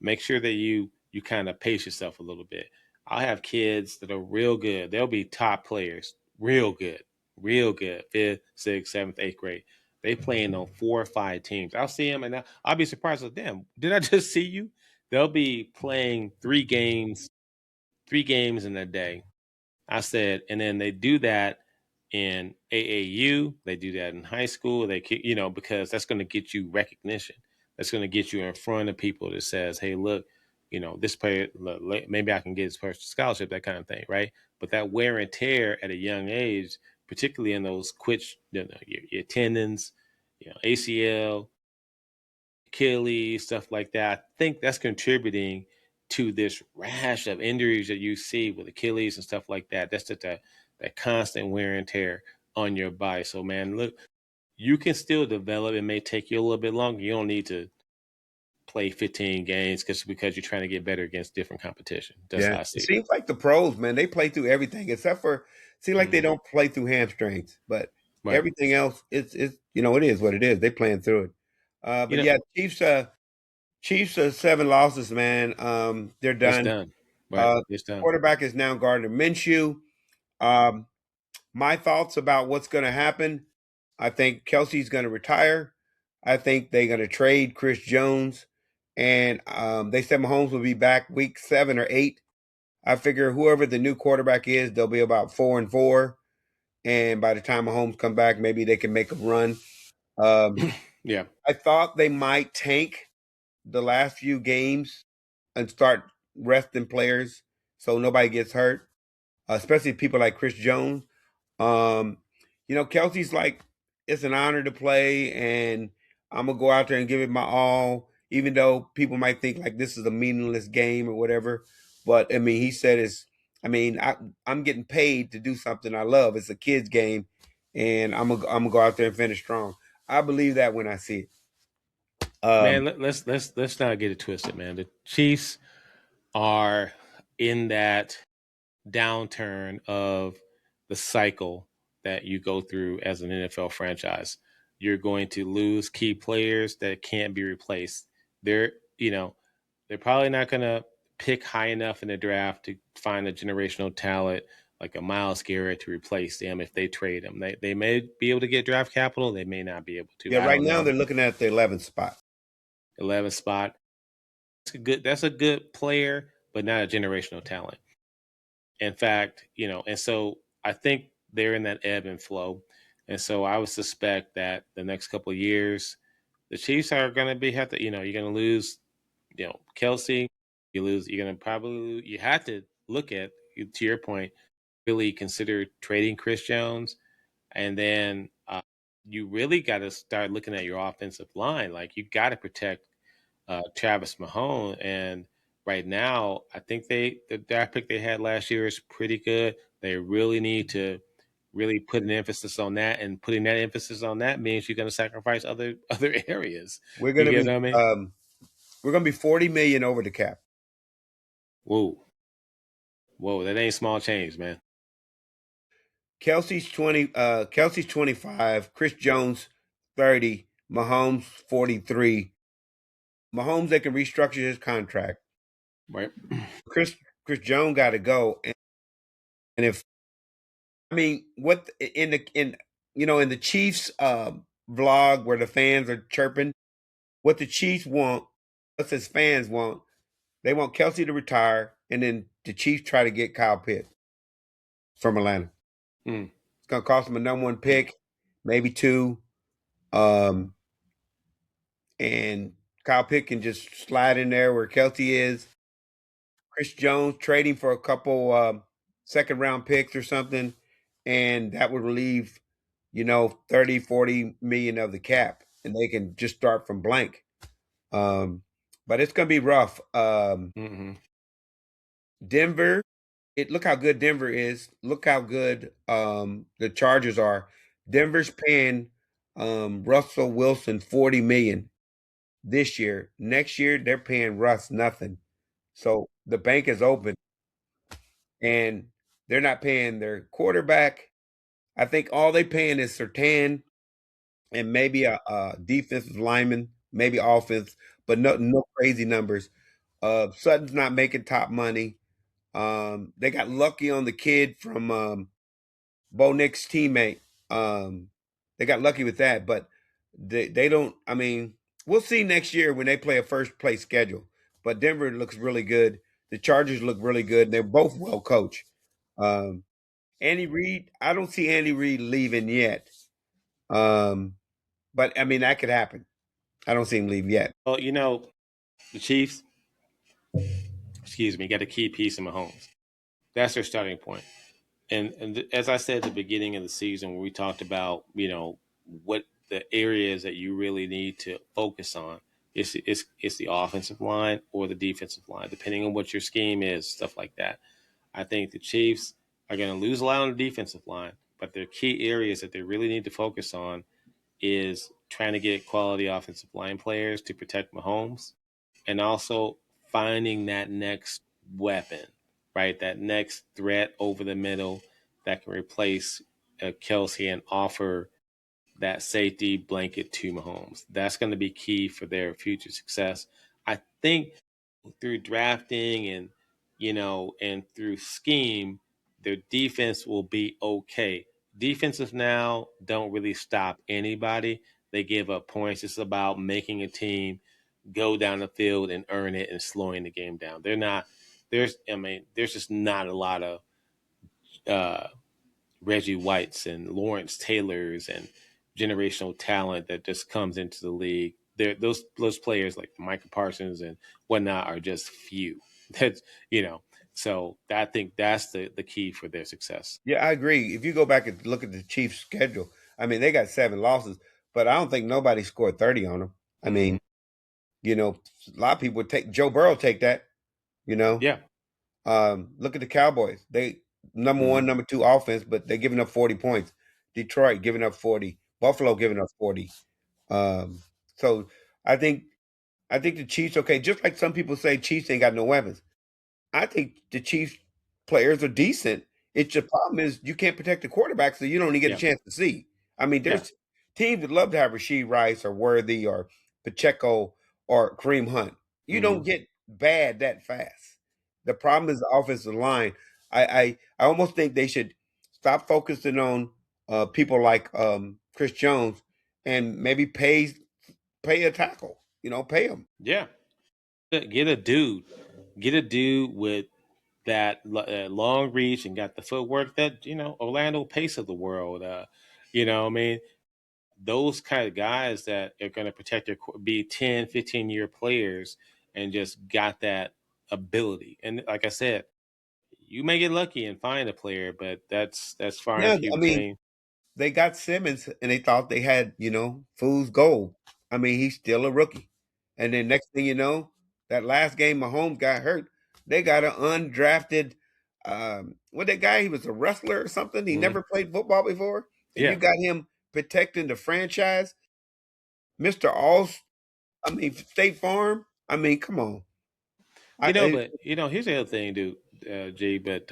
[SPEAKER 2] make sure that you kind of pace yourself a little bit. I'll have kids that are real good. They'll be top players, real good, fifth, sixth, seventh, eighth grade. They playing on 4 or 5 teams. I'll see them, and I'll be surprised with them. Did I just see you? They'll be playing 3 games in a day. I said, and then they do that in AAU, they do that in high school. Because that's going to get you recognition. That's going to get you in front of people that says, hey, look, this player, maybe I can get this person a scholarship, that kind of thing, right? But that wear and tear at a young age, particularly in those your tendons, ACL, Achilles, stuff like that. I think that's contributing to this rash of injuries that you see with Achilles and stuff like that. That's just that constant wear and tear on your body. So, man, look, you can still develop. It may take you a little bit longer. You don't need to play 15 games because you're trying to get better against different competition. That's
[SPEAKER 1] Yeah,
[SPEAKER 2] how I
[SPEAKER 1] it
[SPEAKER 2] see it.
[SPEAKER 1] seems like the pros, man, they play through everything except for seem like they don't play through hamstrings, but
[SPEAKER 2] Right.
[SPEAKER 1] everything else, it's it is what it is. They playing through it.
[SPEAKER 2] You
[SPEAKER 1] But
[SPEAKER 2] know,
[SPEAKER 1] yeah, Chiefs are 7 losses, man. They're
[SPEAKER 2] it's
[SPEAKER 1] done.
[SPEAKER 2] done. Right. It's done.
[SPEAKER 1] Quarterback is now Gardner Minshew. Um, my thoughts about what's going to happen. I think Kelsey's going to retire. I think they're going to trade Chris Jones, and they said Mahomes will be back week 7 or 8. I figure whoever the new quarterback is, they'll be about 4-4, and by the time Mahomes come back, maybe they can make a run.
[SPEAKER 2] Yeah.
[SPEAKER 1] I thought they might tank the last few games and start resting players so nobody gets hurt, especially people like Chris Jones. Um, Kelsey's like, it's an honor to play, and I'm gonna go out there and give it my all, even though people might think like this is a meaningless game or whatever. But I mean, he said I'm getting paid to do something I love. It's a kids game, and I'm gonna go out there and finish strong. I believe that when I see it.
[SPEAKER 2] Man, let's not get it twisted, man. The Chiefs are in that downturn of the cycle that you go through as an NFL franchise. You're going to lose key players that can't be replaced. They're, they're probably not going to pick high enough in the draft to find a generational talent like a Miles Garrett to replace them if they trade them. They may be able to get draft capital. They may not be able to.
[SPEAKER 1] Yeah,
[SPEAKER 2] I
[SPEAKER 1] right
[SPEAKER 2] don't
[SPEAKER 1] now
[SPEAKER 2] know.
[SPEAKER 1] they're looking at the 11th spot.
[SPEAKER 2] 11th spot. That's a good player, but not a generational talent. In fact, and so I think they're in that ebb and flow. And so I would suspect that the next couple of years, the Chiefs are going to have to, you're going to lose, Kelsey. You're going to probably, you have to look at, to your point, really consider trading Chris Jones. And then you really got to start looking at your offensive line. Like, you got to protect Travis Mahone. And right now, I think the draft pick they had last year is pretty good. They really need to really put an emphasis on that, and putting that emphasis on that means you're going to sacrifice other areas.
[SPEAKER 1] We're
[SPEAKER 2] You
[SPEAKER 1] gonna
[SPEAKER 2] get
[SPEAKER 1] be
[SPEAKER 2] what I mean?
[SPEAKER 1] we're gonna be 40 million over the cap.
[SPEAKER 2] Whoa, whoa, that ain't small change, man.
[SPEAKER 1] Kelsey's 20. Kelsey's 25. Chris Jones 30. Mahomes 43. Mahomes, they can restructure his contract.
[SPEAKER 2] Right?
[SPEAKER 1] Chris Jones got to go, and if I mean what in the Chiefs vlog where the fans are chirping, what the Chiefs want, us as fans want, they want Kelsey to retire, and then the Chiefs try to get Kyle Pitts from Atlanta.
[SPEAKER 2] Mm.
[SPEAKER 1] It's gonna cost them a #1 pick, maybe 2. Um, and Kyle Pitt can just slide in there where Kelsey is. Chris Jones trading for a couple second round picks or something, and that would relieve, 30, 40 million of the cap, and they can just start from blank. But it's gonna be rough.
[SPEAKER 2] Mm-hmm.
[SPEAKER 1] Denver, look how good Denver is. Look how good the Chargers are. Denver's paying Russell Wilson 40 million this year. Next year, they're paying Russ nothing. So the bank is open, and they're not paying their quarterback. I think all they paying is Sertan and maybe a defensive lineman, maybe offense, but no crazy numbers. Sutton's not making top money. They got lucky on the kid from Bo Nick's teammate. They got lucky with that, but they don't. I mean, we'll see next year when they play a first place schedule. But Denver looks really good. The Chargers look really good. They're both well coached. Um, Andy Reid, I don't see Andy Reid leaving yet. But I mean that could happen. I don't see him leave yet.
[SPEAKER 2] Well, the Chiefs, excuse me, got a key piece in Mahomes. That's their starting point. And as I said at the beginning of the season, where we talked about, what the areas that you really need to focus on, it's the offensive line or the defensive line, depending on what your scheme is, stuff like that. I think the Chiefs are going to lose a lot on the defensive line, but their key areas that they really need to focus on is trying to get quality offensive line players to protect Mahomes, and also finding that next weapon, right? That next threat over the middle that can replace Kelsey and offer that safety blanket to Mahomes. That's going to be key for their future success. I think through drafting and through scheme, their defense will be okay. Defensive now don't really stop anybody. They give up points. It's about making a team go down the field and earn it and slowing the game down. There's just not a lot of uh, Reggie Whites and Lawrence Taylors and generational talent that just comes into the league. Those players like Micah Parsons and whatnot are just few. That's so I think that's the key for their success.
[SPEAKER 1] Yeah, I agree. If you go back and look at the Chiefs' schedule, I mean they got 7 losses, but I don't think nobody scored 30 on them. I
[SPEAKER 2] Mm-hmm.
[SPEAKER 1] mean, a lot of people would take Joe Burrow take that. You know,
[SPEAKER 2] Yeah.
[SPEAKER 1] Look at the Cowboys. They number one,
[SPEAKER 2] Mm-hmm.
[SPEAKER 1] number two offense, but they're giving up 40 points. Detroit giving up 40. Buffalo giving up 40. Um, so I think the Chiefs okay. Just like some people say, Chiefs ain't got no weapons. I think the Chiefs players are decent. It's the problem is you can't protect the quarterback, so you don't even get a
[SPEAKER 2] Yeah.
[SPEAKER 1] chance to see. I mean,
[SPEAKER 2] Yeah.
[SPEAKER 1] there's teams that love to have Rasheed Rice or Worthy or Pacheco or Kareem Hunt. You
[SPEAKER 2] Mm-hmm.
[SPEAKER 1] don't get bad that fast. The problem is the offensive line. I almost think they should stop focusing on people like Chris Jones and maybe pay a tackle. Pay him.
[SPEAKER 2] Yeah. Get a dude with that long reach and got the footwork that Orlando Pace of the world. I mean, those kind of guys that are going to protect be 10, 15-year players and just got that ability. And like I said, you may get lucky and find a player, but that's far and
[SPEAKER 1] Yeah,
[SPEAKER 2] few
[SPEAKER 1] I mean,
[SPEAKER 2] between.
[SPEAKER 1] they got Simmons and they thought they had, fool's gold. I mean, he's still a rookie. And then next thing you know, that last game Mahomes got hurt. They got an undrafted what that guy, he was a wrestler or something. He
[SPEAKER 2] Mm-hmm.
[SPEAKER 1] never played football before. And you
[SPEAKER 2] Yeah.
[SPEAKER 1] got him protecting the franchise. Mr. All I mean, State Farm. I mean, come on.
[SPEAKER 2] But here's the other thing, dude, G. But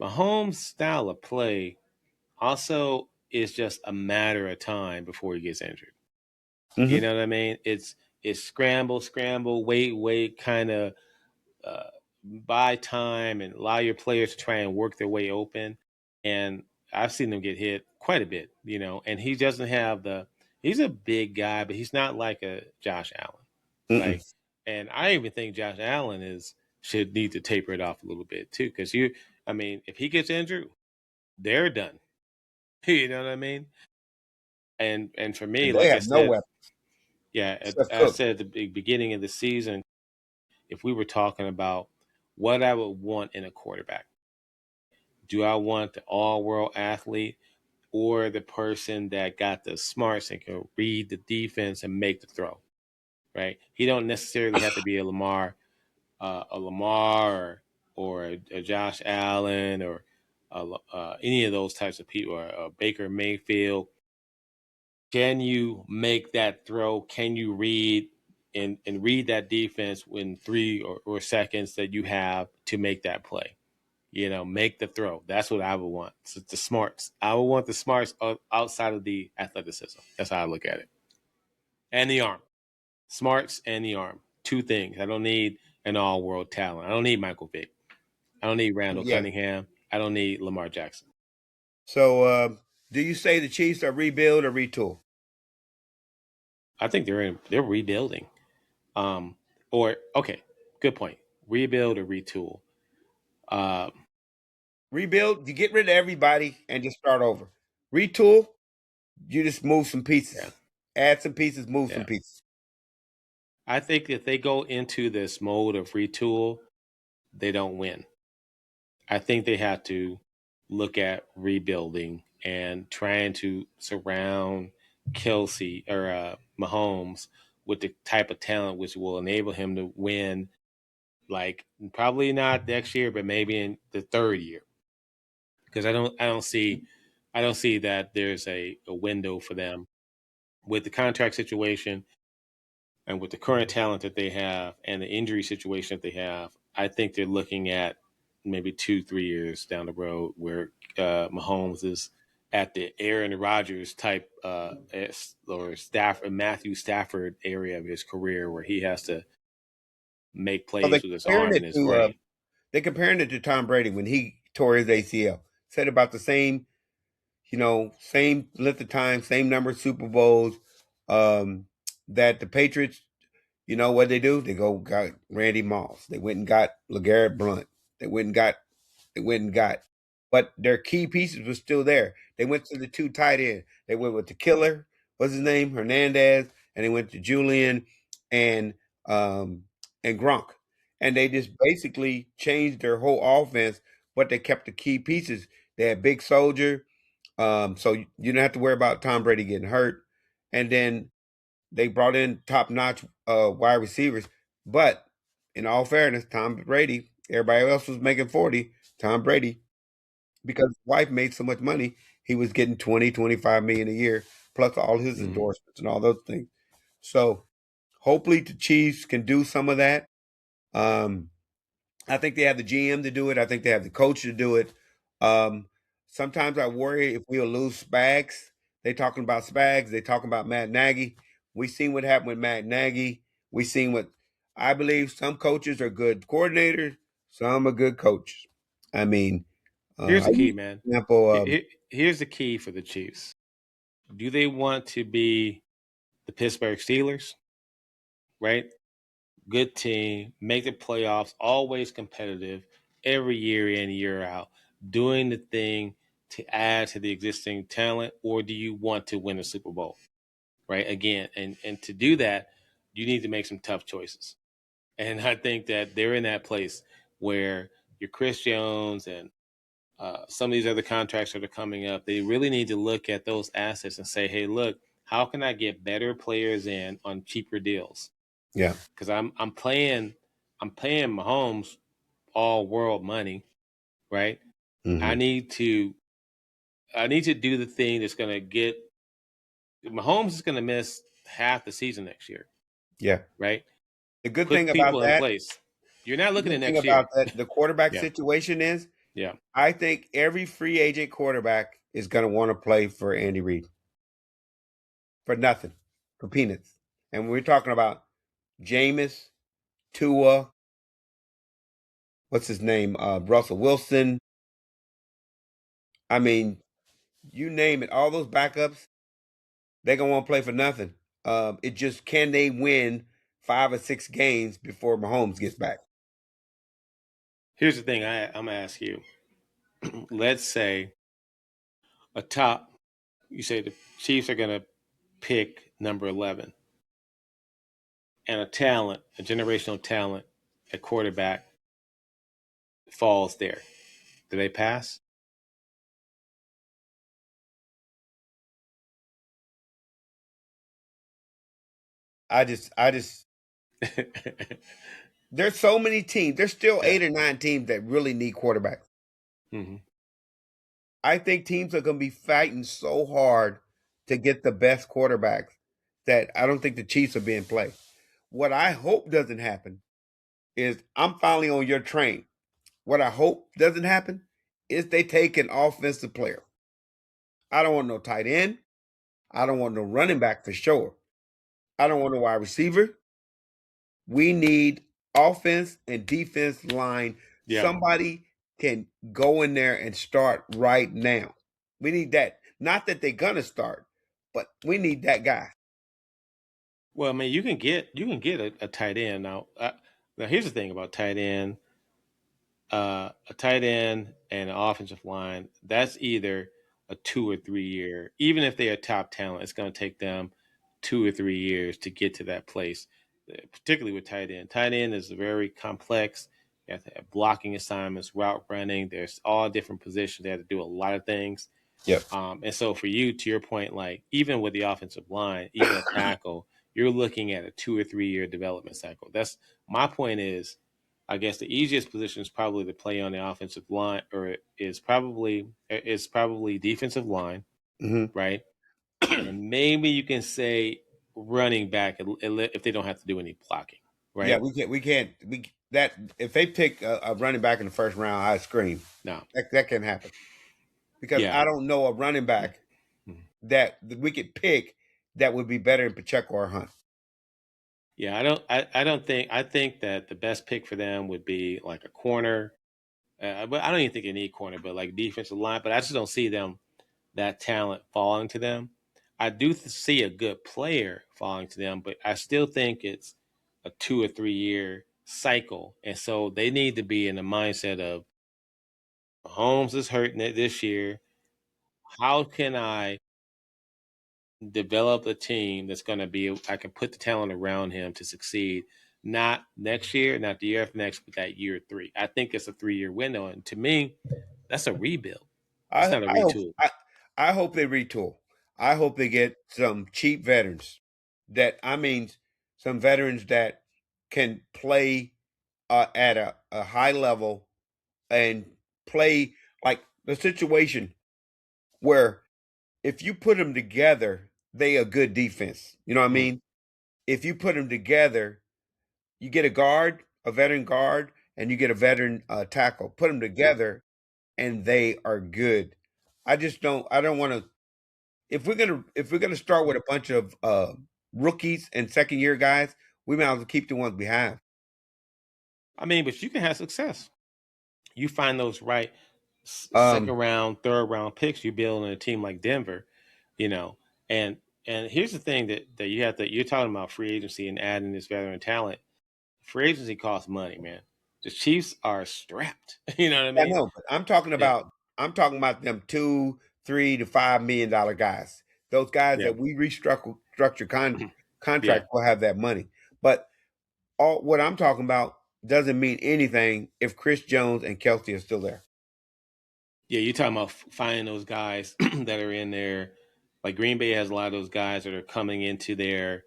[SPEAKER 2] Mahomes' style of play also is just a matter of time before he gets injured. You
[SPEAKER 1] Mhm.
[SPEAKER 2] know what I mean? It's scramble, scramble, wait, kind of buy time and allow your players to try and work their way open. And I've seen them get hit quite a bit, and he doesn't have he's a big guy, but he's not like a Josh Allen.
[SPEAKER 1] Mm-mm.
[SPEAKER 2] Like, and I even think Josh Allen should need to taper it off a little bit too. Cause I mean, if he gets injured, they're done. You know what I mean? And for me,
[SPEAKER 1] And they
[SPEAKER 2] like I
[SPEAKER 1] have no
[SPEAKER 2] said,
[SPEAKER 1] weapons
[SPEAKER 2] yeah,
[SPEAKER 1] except
[SPEAKER 2] I
[SPEAKER 1] Cook.
[SPEAKER 2] said at the beginning of the season, if we were talking about what I would want in a quarterback, do I want the all world athlete or the person that got the smarts and can read the defense and make the throw? Right? He don't necessarily have to be a Lamar or a Josh Allen or any of those types of people, or Baker Mayfield. Can you make that throw? Can you read and read that defense in 3 or seconds that you have to make that play? Make the throw. That's what I would want. So the smarts. I would want the smarts outside of the athleticism. That's how I look at it. And the arm. Smarts and the arm. Two things. I don't need an all world talent. I don't need Michael Vick. I don't need Randall
[SPEAKER 1] Yeah.
[SPEAKER 2] Cunningham. I don't need Lamar Jackson.
[SPEAKER 1] So do you say the Chiefs are rebuild or retool?
[SPEAKER 2] I think they're rebuilding. Or okay, good point. Rebuild or retool. Uh,
[SPEAKER 1] Rebuild, you get rid of everybody and just start over. Retool, you just move some
[SPEAKER 2] yeah,
[SPEAKER 1] pieces. Add some pieces, move some
[SPEAKER 2] yeah.
[SPEAKER 1] pieces.
[SPEAKER 2] I think if they go into this mode of retool, they don't win. I think they have to look at rebuilding and trying to surround Kelsey or Mahomes with the type of talent which will enable him to win. Like probably not next year, but maybe in the third year, because I don't see that there's a window for them with the contract situation and with the current talent that they have and the injury situation that they have. I think they're looking at maybe 2-3 years down the road where Mahomes is at the Aaron Rodgers type or Matthew Stafford area of his career where he has to make
[SPEAKER 1] So
[SPEAKER 2] plays with his arm and his brain.
[SPEAKER 1] they're comparing it to Tom Brady when he tore his ACL. Said about the same, same length of time, same number of Super Bowls. That the Patriots, what they do? They go got Randy Moss. They went and got LeGarrette Blunt. They went and got They went and got, but their key pieces were still there. They went to the two tight end. They went with the killer, what's his name, Hernandez, and they went to Julian and um and Gronk, and they just basically changed their whole offense, but they kept the key pieces. They had Big Soldier, so you didn't have to worry about Tom Brady getting hurt, and then they brought in top notch wide receivers. But in all fairness, Tom Brady, everybody else was making 40. Tom Brady, because his wife made so much money, he was getting 20, 25 million a year, plus all his
[SPEAKER 2] Mm-hmm.
[SPEAKER 1] endorsements and all those things. So hopefully the Chiefs can do some of that. Um, I think they have the GM to do it. I think they have the coach to do it. Um, Sometimes I worry if we'll lose Spags. They talking about Spags. They talking about Matt Nagy. We seen what happened with Matt Nagy. We seen what I believe some coaches are good coordinators. Some are good coaches. I mean,
[SPEAKER 2] Here's
[SPEAKER 1] I
[SPEAKER 2] the key,
[SPEAKER 1] use
[SPEAKER 2] man.
[SPEAKER 1] the example of
[SPEAKER 2] Here's the key for the Chiefs. Do they want to be the Pittsburgh Steelers? Right? good team, make the playoffs, always competitive, every year in, year out, doing the thing to add to the existing talent, or do you want to win a Super Bowl? Right? Again, and to do that, you need to make some tough choices. And I think that they're in that place where your Chris Jones and some of these other contracts that are coming up, they really need to look at those assets and say, hey, look, how can I get better players in on cheaper deals?
[SPEAKER 1] Yeah.
[SPEAKER 2] Because I'm paying Mahomes all world money, right?
[SPEAKER 1] Mm-hmm.
[SPEAKER 2] I need to do the thing that's going to get Mahomes is going to miss half the season next year,
[SPEAKER 1] Yeah.
[SPEAKER 2] right?
[SPEAKER 1] The good thing
[SPEAKER 2] Put
[SPEAKER 1] about
[SPEAKER 2] people in
[SPEAKER 1] that,
[SPEAKER 2] place. You're not
[SPEAKER 1] the
[SPEAKER 2] looking
[SPEAKER 1] good
[SPEAKER 2] at
[SPEAKER 1] thing
[SPEAKER 2] next
[SPEAKER 1] about
[SPEAKER 2] year.
[SPEAKER 1] that, the quarterback
[SPEAKER 2] Yeah,
[SPEAKER 1] situation is,
[SPEAKER 2] yeah.
[SPEAKER 1] I think every free agent quarterback is going to want to play for Andy Reid for nothing, for peanuts. And when we're talking about Jameis, Tua, what's his name, Russell Wilson. I mean, you name it, all those backups, they're gonna want to play for nothing. It just can they win 5 or 6 games before Mahomes gets back?
[SPEAKER 2] Here's the thing I'm going to ask you. Let's say a top, you say the Chiefs are going to pick number 11, and a generational talent at quarterback falls there. Do they pass?
[SPEAKER 1] I just there's so many teams. There's still
[SPEAKER 2] Yeah.
[SPEAKER 1] 8 or 9 teams that really need quarterbacks.
[SPEAKER 2] Mm-hmm.
[SPEAKER 1] I think teams are gonna be fighting so hard to get the best quarterbacks that I don't think the Chiefs will be in play. What I hope doesn't happen is I'm finally on your train. What I hope doesn't happen is they take an offensive player. I don't want no tight end. I don't want no running back for sure. I don't want no wide receiver. We need offense and defense line.
[SPEAKER 2] Yeah.
[SPEAKER 1] Somebody can go in there and start right now. We need that. Not that they're gonna start, but we need that guy.
[SPEAKER 2] Well, I mean, you can get a tight end now. Now, here's the thing about tight end. A tight end and an offensive line. That's either a 2 or 3 year. Even if they're a top talent, it's going to take them 2 or 3 years to get to that place. Particularly with tight end. Tight end is very complex. You have to have blocking assignments, route running. There's all different positions. They have to do a lot of things.
[SPEAKER 1] Yep.
[SPEAKER 2] And so for you, to your point, like even with the offensive line, even a tackle, you're looking at a 2 or 3 year development cycle. That's my point is, I guess the easiest position is probably to play on the offensive line, or is probably defensive line,
[SPEAKER 1] hmm
[SPEAKER 2] right? And maybe you can say running back if they don't have to do any blocking,
[SPEAKER 1] Yeah,
[SPEAKER 2] right?
[SPEAKER 1] we that if they pick a running back in the first round, I scream.
[SPEAKER 2] Now,
[SPEAKER 1] That can happen because
[SPEAKER 2] yeah.
[SPEAKER 1] I don't know a running back that we could pick that would be better than Pacheco or Hunt.
[SPEAKER 2] Yeah, I don't think. I think that the best pick for them would be like a corner. But I don't even think they need corner, but like defensive line. But I just don't see them that talent falling to them. I do see a good player falling to them, but I still think it's a 2 or 3 year cycle, and so they need to be in the mindset of Holmes is hurting it this year. How can I develop a team that's going to be? I can put the talent around him to succeed. Not next year, not the year after next, but that year 3. I think it's a 3 year window, and to me, that's a rebuild. That's
[SPEAKER 1] I
[SPEAKER 2] not a
[SPEAKER 1] I hope
[SPEAKER 2] retool.
[SPEAKER 1] I hope they retool. I hope they get some cheap veterans that I mean some veterans that can play at a high level and play like the situation where if you put them together, they a good defense. You know what I
[SPEAKER 2] Mm,
[SPEAKER 1] mean? If you put them together, you get a guard, a veteran guard, and you get a veteran tackle. Put them together, and they are good. I just don't. I don't want to. If we're gonna start with a bunch of rookies and 2nd year guys, we might as well keep the ones we have.
[SPEAKER 2] I mean, but you can have success. You find those right second
[SPEAKER 1] Um,
[SPEAKER 2] round, third round picks. You build in a team like Denver, you know. And here's the thing that you have to. You're talking about free agency and adding this veteran talent. free agency costs money, man. The Chiefs are strapped. You know what I
[SPEAKER 1] I
[SPEAKER 2] mean?
[SPEAKER 1] know, but I'm talking
[SPEAKER 2] Yeah.
[SPEAKER 1] about them $2, $3 to $5 million guys. Those guys
[SPEAKER 2] Yeah.
[SPEAKER 1] that we structure
[SPEAKER 2] Yeah.
[SPEAKER 1] contract will have that money. But all what I'm talking about doesn't mean anything if Chris Jones and Kelsey are still there.
[SPEAKER 2] Yeah. You're talking about finding those guys that are in there. Like Green Bay has a lot of those guys that are coming into their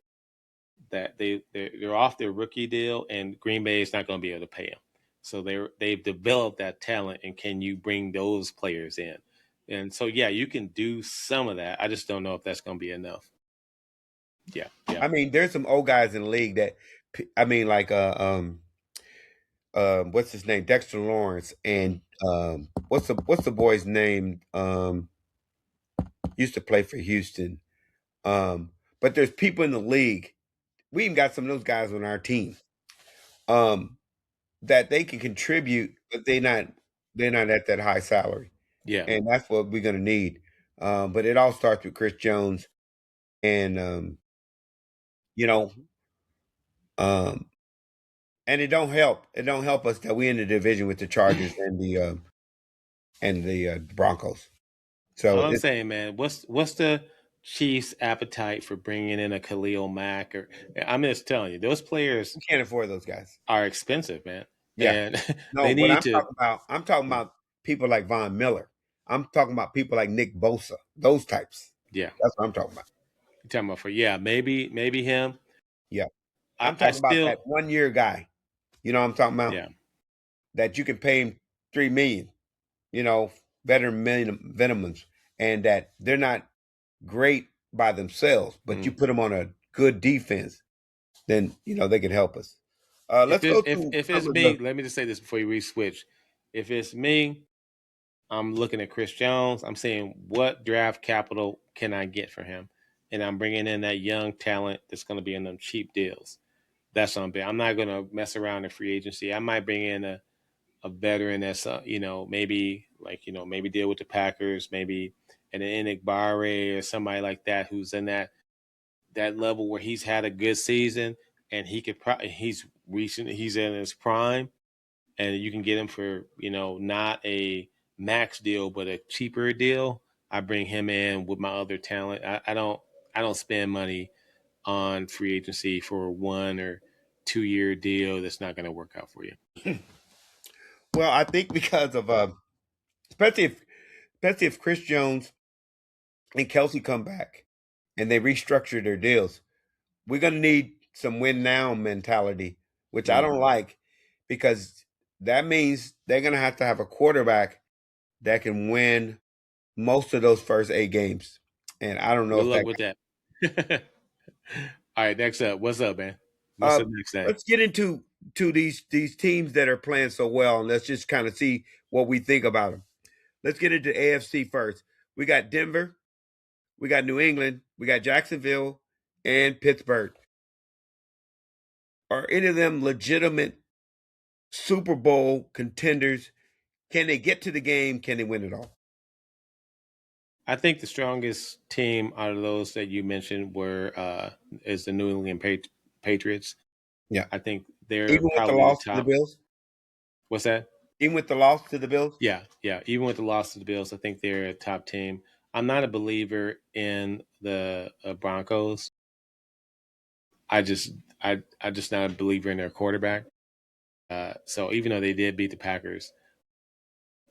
[SPEAKER 2] that they're off their rookie deal, and Green Bay is not going to be able to pay them. So they've developed that talent, and can you bring those players in? And so yeah, you can do some of that. I just don't know if that's going to be enough. Yeah, yeah,
[SPEAKER 1] I mean, there's some old guys in the league that I mean, like what's his name, Dexter Lawrence, and what's the boy's name? Used to play for Houston. But there's people in the league. We even got some of those guys on our team. Um, that they can contribute, but they're not at that high salary,
[SPEAKER 2] yeah.
[SPEAKER 1] and that's what we're gonna need. But it all starts with Chris Jones, and you know, um, and it don't help. It don't help us that we in the division with the Chargers and the Broncos. So
[SPEAKER 2] All I'm
[SPEAKER 1] it,
[SPEAKER 2] saying, man, what's the Chiefs' appetite for bringing in a Khalil Mack? Or I'm just telling you, those players
[SPEAKER 1] we can't afford those guys.
[SPEAKER 2] are expensive, man,
[SPEAKER 1] Yeah,
[SPEAKER 2] and
[SPEAKER 1] no.
[SPEAKER 2] they
[SPEAKER 1] What
[SPEAKER 2] need to.
[SPEAKER 1] I'm talking about people like Von Miller. I'm talking about people like Nick Bosa. Those types.
[SPEAKER 2] Yeah,
[SPEAKER 1] That's what I'm talking about.
[SPEAKER 2] you're talking about maybe him.
[SPEAKER 1] Yeah,
[SPEAKER 2] I,
[SPEAKER 1] I'm
[SPEAKER 2] I
[SPEAKER 1] talking about that
[SPEAKER 2] still
[SPEAKER 1] 1 year guy. You know what I'm talking about?
[SPEAKER 2] yeah.
[SPEAKER 1] That you can pay him 3 million. You know, veteran minimums, and that they're not great by themselves, but you
[SPEAKER 2] Mm.
[SPEAKER 1] put them on a good defense, then they can help us.
[SPEAKER 2] If
[SPEAKER 1] Let's
[SPEAKER 2] it's
[SPEAKER 1] go
[SPEAKER 2] if
[SPEAKER 1] to
[SPEAKER 2] if
[SPEAKER 1] some
[SPEAKER 2] it's
[SPEAKER 1] of the.
[SPEAKER 2] me, let me just say this before you re-switch. If it's me, I'm looking at Chris Jones. I'm saying, what draft capital can I get for him? And I'm bringing in that young talent that's going to be in them cheap deals. That's something. I'm not going to mess around in free agency. I might bring in a veteran that's, maybe deal with the Packers, maybe an Enigbare or somebody like that who's in that level where he's had a good season and he could probably he's in his prime, and you can get him for not a max deal but a cheaper deal. I bring him in with my other talent. I don't spend money on free agency for a 1 or 2 year deal that's not going to work out for you.
[SPEAKER 1] Well, I think because of especially if especially if Chris Jones and Kelsey come back and they restructure their deals, we're gonna need some win now mentality, which I
[SPEAKER 2] Mm.
[SPEAKER 1] don't like, because that means they're gonna have to have a quarterback that can win most of those first 8 games. And I don't know
[SPEAKER 2] Good
[SPEAKER 1] if
[SPEAKER 2] luck
[SPEAKER 1] that.
[SPEAKER 2] with that. All right, next up. What's up, man? What's
[SPEAKER 1] Uh,
[SPEAKER 2] the next thing?
[SPEAKER 1] let's get into these teams that are playing so well, and let's just kind of see what we think about them. Let's get into AFC first. We got Denver, we got New England, we got Jacksonville, and Pittsburgh. Are any of them legitimate Super Bowl contenders? Can they get to the game? Can they win it all?
[SPEAKER 2] I think the strongest team out of those that you mentioned is the New England Patriots.
[SPEAKER 1] Yeah.
[SPEAKER 2] I think they're
[SPEAKER 1] Even with the
[SPEAKER 2] probably the
[SPEAKER 1] loss to the
[SPEAKER 2] top.
[SPEAKER 1] Bills?
[SPEAKER 2] What's that?
[SPEAKER 1] Even with the loss to the Bills?
[SPEAKER 2] Yeah, yeah. Even with the loss to the Bills, I think they're a top team. I'm not a believer in the Broncos. I just, I just not a believer in their quarterback. So even though they did beat the Packers,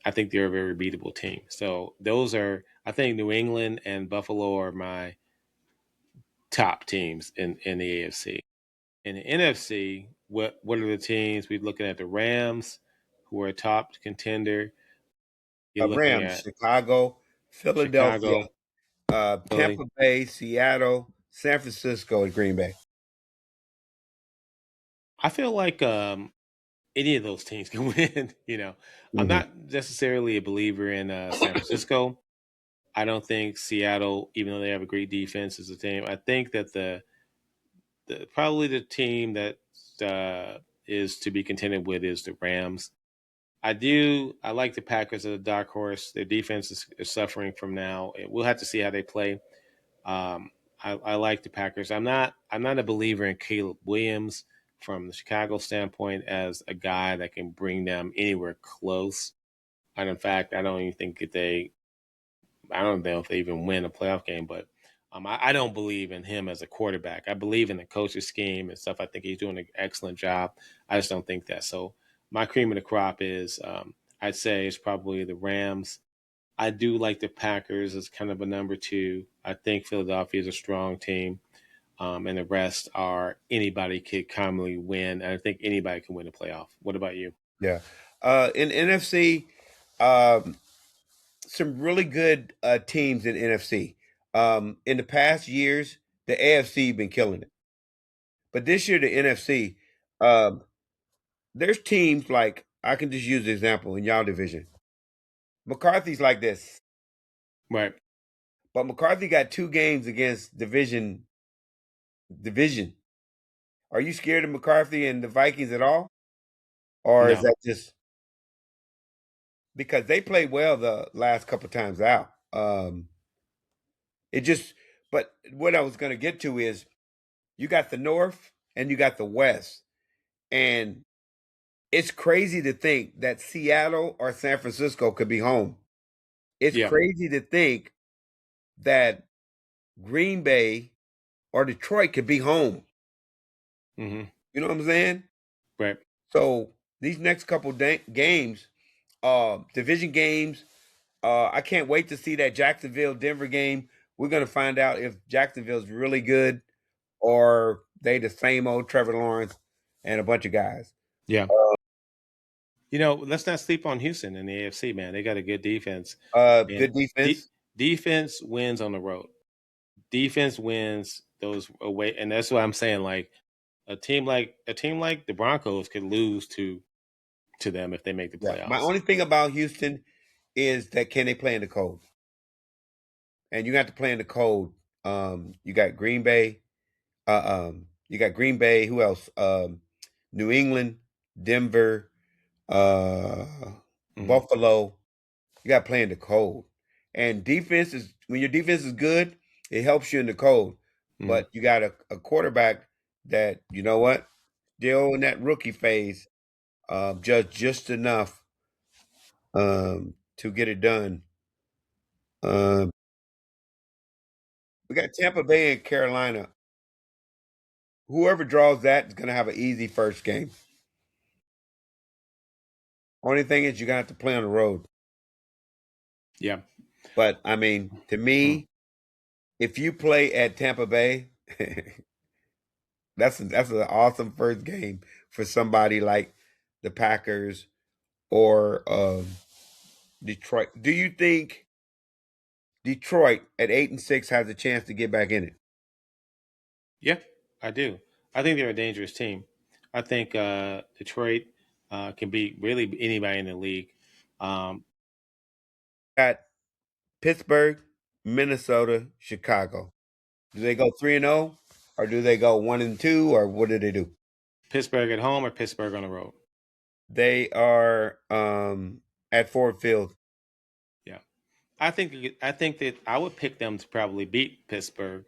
[SPEAKER 2] I think they're a very beatable team. So I think New England and Buffalo are my top teams in the AFC. In the NFC, what are the teams? We're looking at the Rams, who are a top contender. You're looking
[SPEAKER 1] Rams,
[SPEAKER 2] at
[SPEAKER 1] Chicago, Philadelphia,
[SPEAKER 2] Chicago, Philly.
[SPEAKER 1] Tampa Bay, Seattle, San Francisco, and Green Bay.
[SPEAKER 2] I feel like any of those teams can win. I'm
[SPEAKER 1] Mhm.
[SPEAKER 2] not necessarily a believer in San Francisco. I don't think Seattle, even though they have a great defense, is a team. I think that probably the team that is to be contended with is the Rams. I like the Packers as a dark horse. Their defense is suffering from now. We'll have to see how they play. I like the Packers. I'm not a believer in Caleb Williams. from the Chicago standpoint as a guy that can bring them anywhere close. And in fact, I don't even think that I don't know if they even win a playoff game, but I don't believe in him as a quarterback. I believe in the coach's scheme and stuff. I think he's doing an excellent job. I just don't think that. So my cream of the crop is, I'd say it's probably the Rams. I do like the Packers as kind of a number two. I think Philadelphia is a strong team. And the rest are anybody could commonly win. And I think anybody can win a playoff. What about you?
[SPEAKER 1] Yeah. In NFC, um, some really good teams in NFC. In the past years, the AFC been killing it, but this year the NFC, um, there's teams like I can just use the example in y'all division. McCarthy's like this,
[SPEAKER 2] Right.
[SPEAKER 1] but McCarthy got 2 games against division. Are you scared of McCarthy and the Vikings at all, or is
[SPEAKER 2] No.
[SPEAKER 1] that just because they played well the last couple times out? It just, but what I was going to get to is you got the North and you got the West, and it's crazy to think that Seattle or San Francisco could be home. It's
[SPEAKER 2] Yeah.
[SPEAKER 1] crazy to think that Green Bay or Detroit could be home.
[SPEAKER 2] Mm-hmm.
[SPEAKER 1] You know what I'm saying?
[SPEAKER 2] Right.
[SPEAKER 1] So these next couple games, division games, I can't wait to see that Jacksonville Denver game. We're gonna find out if Jacksonville's really good or they the same old Trevor Lawrence and a bunch of guys.
[SPEAKER 2] Yeah. Let's not sleep on Houston in the AFC, man. They got a good defense, and
[SPEAKER 1] Good defense.
[SPEAKER 2] defense wins on the road. Defense wins those away, and that's what I'm saying. Like a team like the Broncos could lose to them if they make the
[SPEAKER 1] Yeah. My
[SPEAKER 2] playoffs.
[SPEAKER 1] only thing about Houston is that can they play in the cold? And you got to play in the cold. You got Green Bay. You got Green Bay. Who else? New England, Denver, uh,
[SPEAKER 2] Mm-hmm.
[SPEAKER 1] Buffalo. You got to play in the cold. And defense is when your defense is good, it helps you in the cold.
[SPEAKER 2] Mm-hmm.
[SPEAKER 1] But you got a quarterback that you know what, still in that rookie phase, just enough to get it done. Um, we got Tampa Bay and Carolina. Whoever draws that is going to have an easy first game. Only thing is you're going to have to play on the road.
[SPEAKER 2] Yeah.
[SPEAKER 1] But I mean, to
[SPEAKER 2] Mm-hmm.
[SPEAKER 1] me, if you play at Tampa Bay, that's an awesome first game for somebody like the Packers or Detroit. Do you think Detroit at 8-6 has a chance to get back in it?
[SPEAKER 2] Yeah, I do. I think they're a dangerous team. I think Detroit can beat really anybody in the league. Um,
[SPEAKER 1] Got Pittsburgh, Minnesota, Chicago. Do they go 3-0, or do they go 1-2, or what do they do?
[SPEAKER 2] Pittsburgh at home or Pittsburgh on the road?
[SPEAKER 1] They are at Ford Field.
[SPEAKER 2] Yeah, I think that I would pick them to probably beat Pittsburgh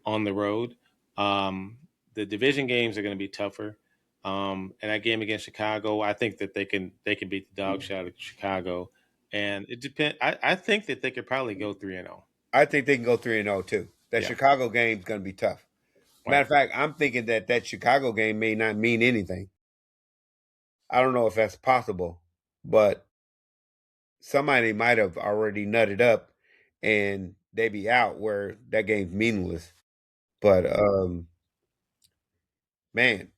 [SPEAKER 2] on the road. Um, the division games are going to be tougher. And that game against Chicago, I think that they can beat the dog shit out of Chicago. And it depends. I think that they could probably go 3-0.
[SPEAKER 1] I think they can go 3-0 too. That
[SPEAKER 2] Yeah,
[SPEAKER 1] Chicago game is going to be tough. Matter
[SPEAKER 2] right.
[SPEAKER 1] of fact, I'm thinking that Chicago game may not mean anything. I don't know if that's possible, but somebody might have already nutted up and they be out where that game's meaningless. But man,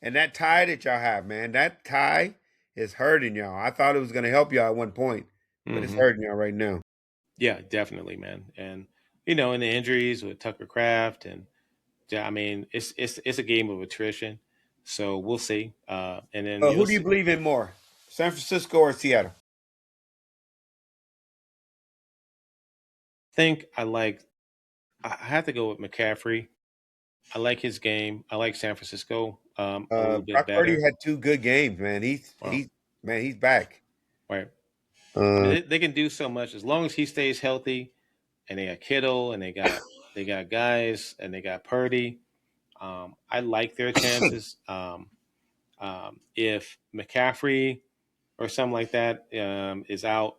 [SPEAKER 1] and that tie that y'all have, man, that tie is hurting y'all. I thought it was going to help y'all at one point, but it's
[SPEAKER 2] Hmm.
[SPEAKER 1] hurting y'all right now.
[SPEAKER 2] Yeah, definitely, man. And and the injuries with Tucker Craft, and yeah, I mean, it's a game of attrition. So we'll see. And then
[SPEAKER 1] Who
[SPEAKER 2] you'll
[SPEAKER 1] do you
[SPEAKER 2] see.
[SPEAKER 1] believe in more, San Francisco or Seattle?
[SPEAKER 2] Think I like. I have to go with McCaffrey. I like his game. I like San Francisco a little bit
[SPEAKER 1] Brock Purdy
[SPEAKER 2] better.
[SPEAKER 1] had 2 good games, man.
[SPEAKER 2] Wow,
[SPEAKER 1] He's back.
[SPEAKER 2] right. I mean,
[SPEAKER 1] Uh,
[SPEAKER 2] they can do so much as long as he stays healthy. And they got Kittle, and they got guys, and they got Purdy. I like their chances. If McCaffrey or something like that is out,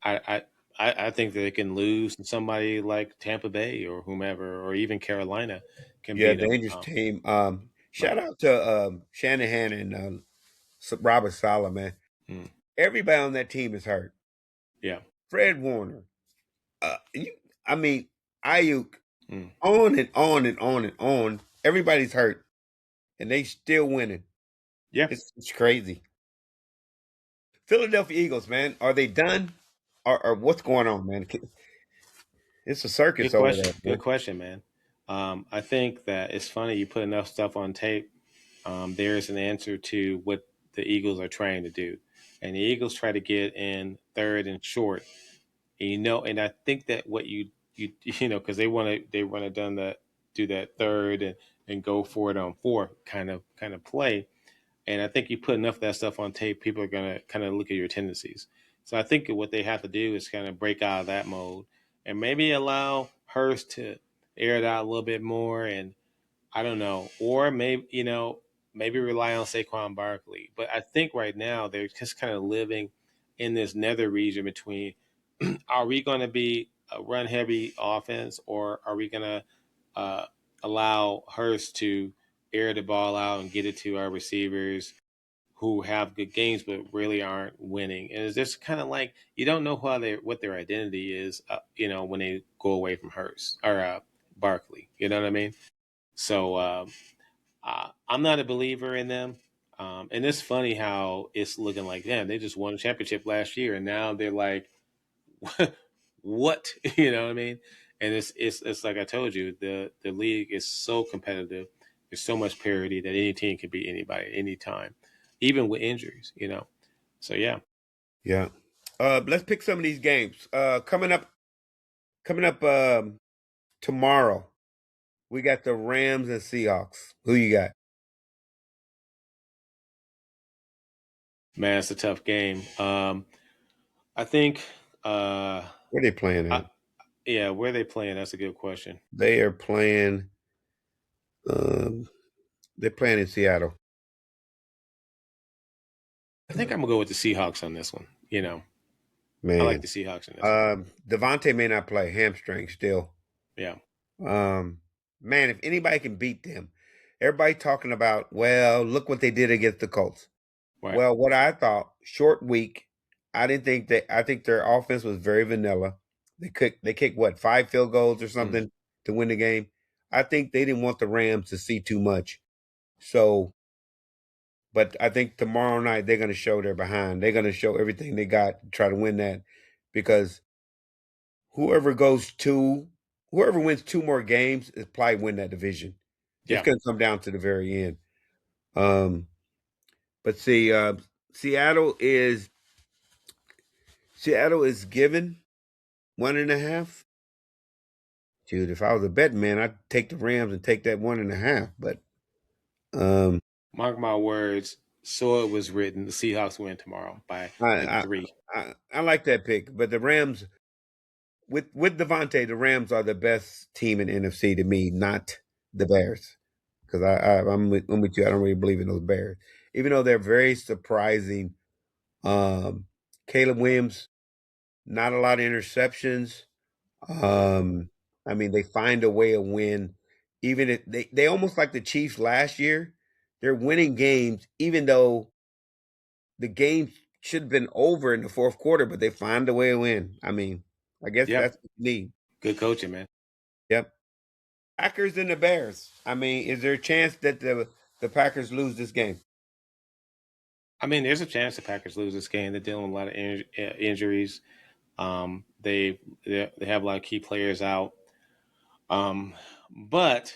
[SPEAKER 2] I, I think that they can lose to somebody like Tampa Bay or whomever, or even Carolina can
[SPEAKER 1] Yeah,
[SPEAKER 2] beat them.
[SPEAKER 1] dangerous team. Shout
[SPEAKER 2] Right.
[SPEAKER 1] out to Shanahan and Robert Saleh, man.
[SPEAKER 2] Mm.
[SPEAKER 1] Everybody on that team is hurt.
[SPEAKER 2] Yeah.
[SPEAKER 1] Fred Warner, you, I mean, Ayuk,
[SPEAKER 2] Mm.
[SPEAKER 1] on and on and on and on. Everybody's hurt, and they still winning.
[SPEAKER 2] Yeah.
[SPEAKER 1] It's crazy. Philadelphia Eagles, man, are they done, or what's going on, man? It's a circus
[SPEAKER 2] Good
[SPEAKER 1] over
[SPEAKER 2] question.
[SPEAKER 1] there,
[SPEAKER 2] Good
[SPEAKER 1] man.
[SPEAKER 2] question, man. I think that it's funny you put enough stuff on tape. There's an answer to what the Eagles are trying to do, and the Eagles try to get in third and short. And, and I think that what you know, because they want to done that, do that third and go for it on fourth kind of play. And I think you put enough of that stuff on tape, people are gonna kind of look at your tendencies. So I think what they have to do is kind of break out of that mode and maybe allow Hurst to air it out a little bit more. And I don't know, or maybe rely on Saquon Barkley. But I think right now they're just kind of living in this nether region between: are we going to be a run heavy offense, or are we going to uh, allow Hurst to air the ball out and get it to our receivers who have good games but really aren't winning? And it's just kind of like you don't know what their identity is, when they go away from Hurst or Barkley. You know what I mean? So I'm not a believer in them. And it's funny how it's looking like, damn, they just won a championship last year, and now they're like, what? You know what I mean? And it's like I told you, the league is so competitive. There's so much parity that any team can beat anybody at any time, even with injuries. So yeah.
[SPEAKER 1] Yeah. Let's pick some of these games. Coming up tomorrow. We got the Rams and Seahawks. Who you got?
[SPEAKER 2] Man, it's a tough game. I think,
[SPEAKER 1] Where they playing
[SPEAKER 2] I,
[SPEAKER 1] at?
[SPEAKER 2] yeah, where they playing? That's a good question.
[SPEAKER 1] They are playing. Um, they're playing in Seattle.
[SPEAKER 2] I think I'm gonna go with the Seahawks on this one. I like
[SPEAKER 1] Man,
[SPEAKER 2] the Seahawks in this one.
[SPEAKER 1] Devontae may not play, hamstring still.
[SPEAKER 2] Yeah,
[SPEAKER 1] Um, man, if anybody can beat them, everybody talking about. Well, look what they did against the Colts.
[SPEAKER 2] right.
[SPEAKER 1] Well, what I thought, short week. I didn't think that. I think their offense was very vanilla. They kicked what, 5 field goals or
[SPEAKER 2] Mm,
[SPEAKER 1] something to win the game. I think they didn't want the Rams to see too much. So, but I think tomorrow night they're going to show they're behind. They're going to show everything they got to try to win that, because whoever goes two, whoever wins two more games is probably win that division. It's
[SPEAKER 2] yeah,
[SPEAKER 1] going to come down to the very end. Um, but see, Seattle is Seattle is given 1.5. Dude, if I was a betting man, I'd take the Rams and take that 1.5. But um,
[SPEAKER 2] mark my words. So it was written. The Seahawks win tomorrow by
[SPEAKER 1] I,
[SPEAKER 2] like
[SPEAKER 1] I
[SPEAKER 2] 3.
[SPEAKER 1] I like that pick. But the Rams, with Devontae, the Rams are the best team in NFC to me, not the Bears. Because I'm with you. I don't really believe in those Bears, even though they're very surprising. Caleb Williams, not a lot of interceptions. Um, I mean, they find a way to win. Even if they almost like the Chiefs last year, they're winning games, even though the game should have been over in the fourth quarter, but they find a way to win. I mean, I guess
[SPEAKER 2] Yep.
[SPEAKER 1] that's what you need.
[SPEAKER 2] Good coaching, man.
[SPEAKER 1] Yep. Packers and the Bears. I mean, is there a chance that the Packers lose this game?
[SPEAKER 2] I mean, there's a chance the Packers lose this game. They're dealing with a lot of injuries. They have a lot of key players out. But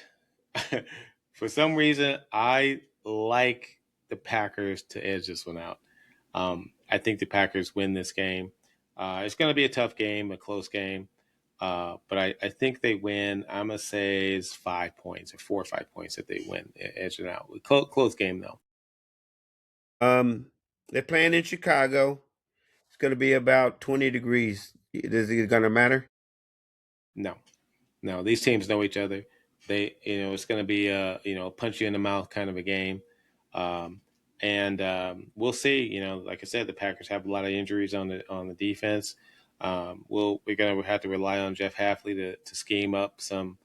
[SPEAKER 2] for some reason, I like the Packers to edge this one out. I think the Packers win this game. It's going to be a tough game, a close game. But I think they win. I'm going to say it's 5 points or 4 or 5 points that they win, edge it out. Close game, though.
[SPEAKER 1] Um, they're playing in Chicago. It's going to be about 20 degrees. Is it going to matter?
[SPEAKER 2] No, no, these teams know each other. it's going to be a punch you in the mouth kind of a game. Um, and we'll see. Like I said, the Packers have a lot of injuries on the defense. We're going to have to rely on Jeff Hafley to scheme up some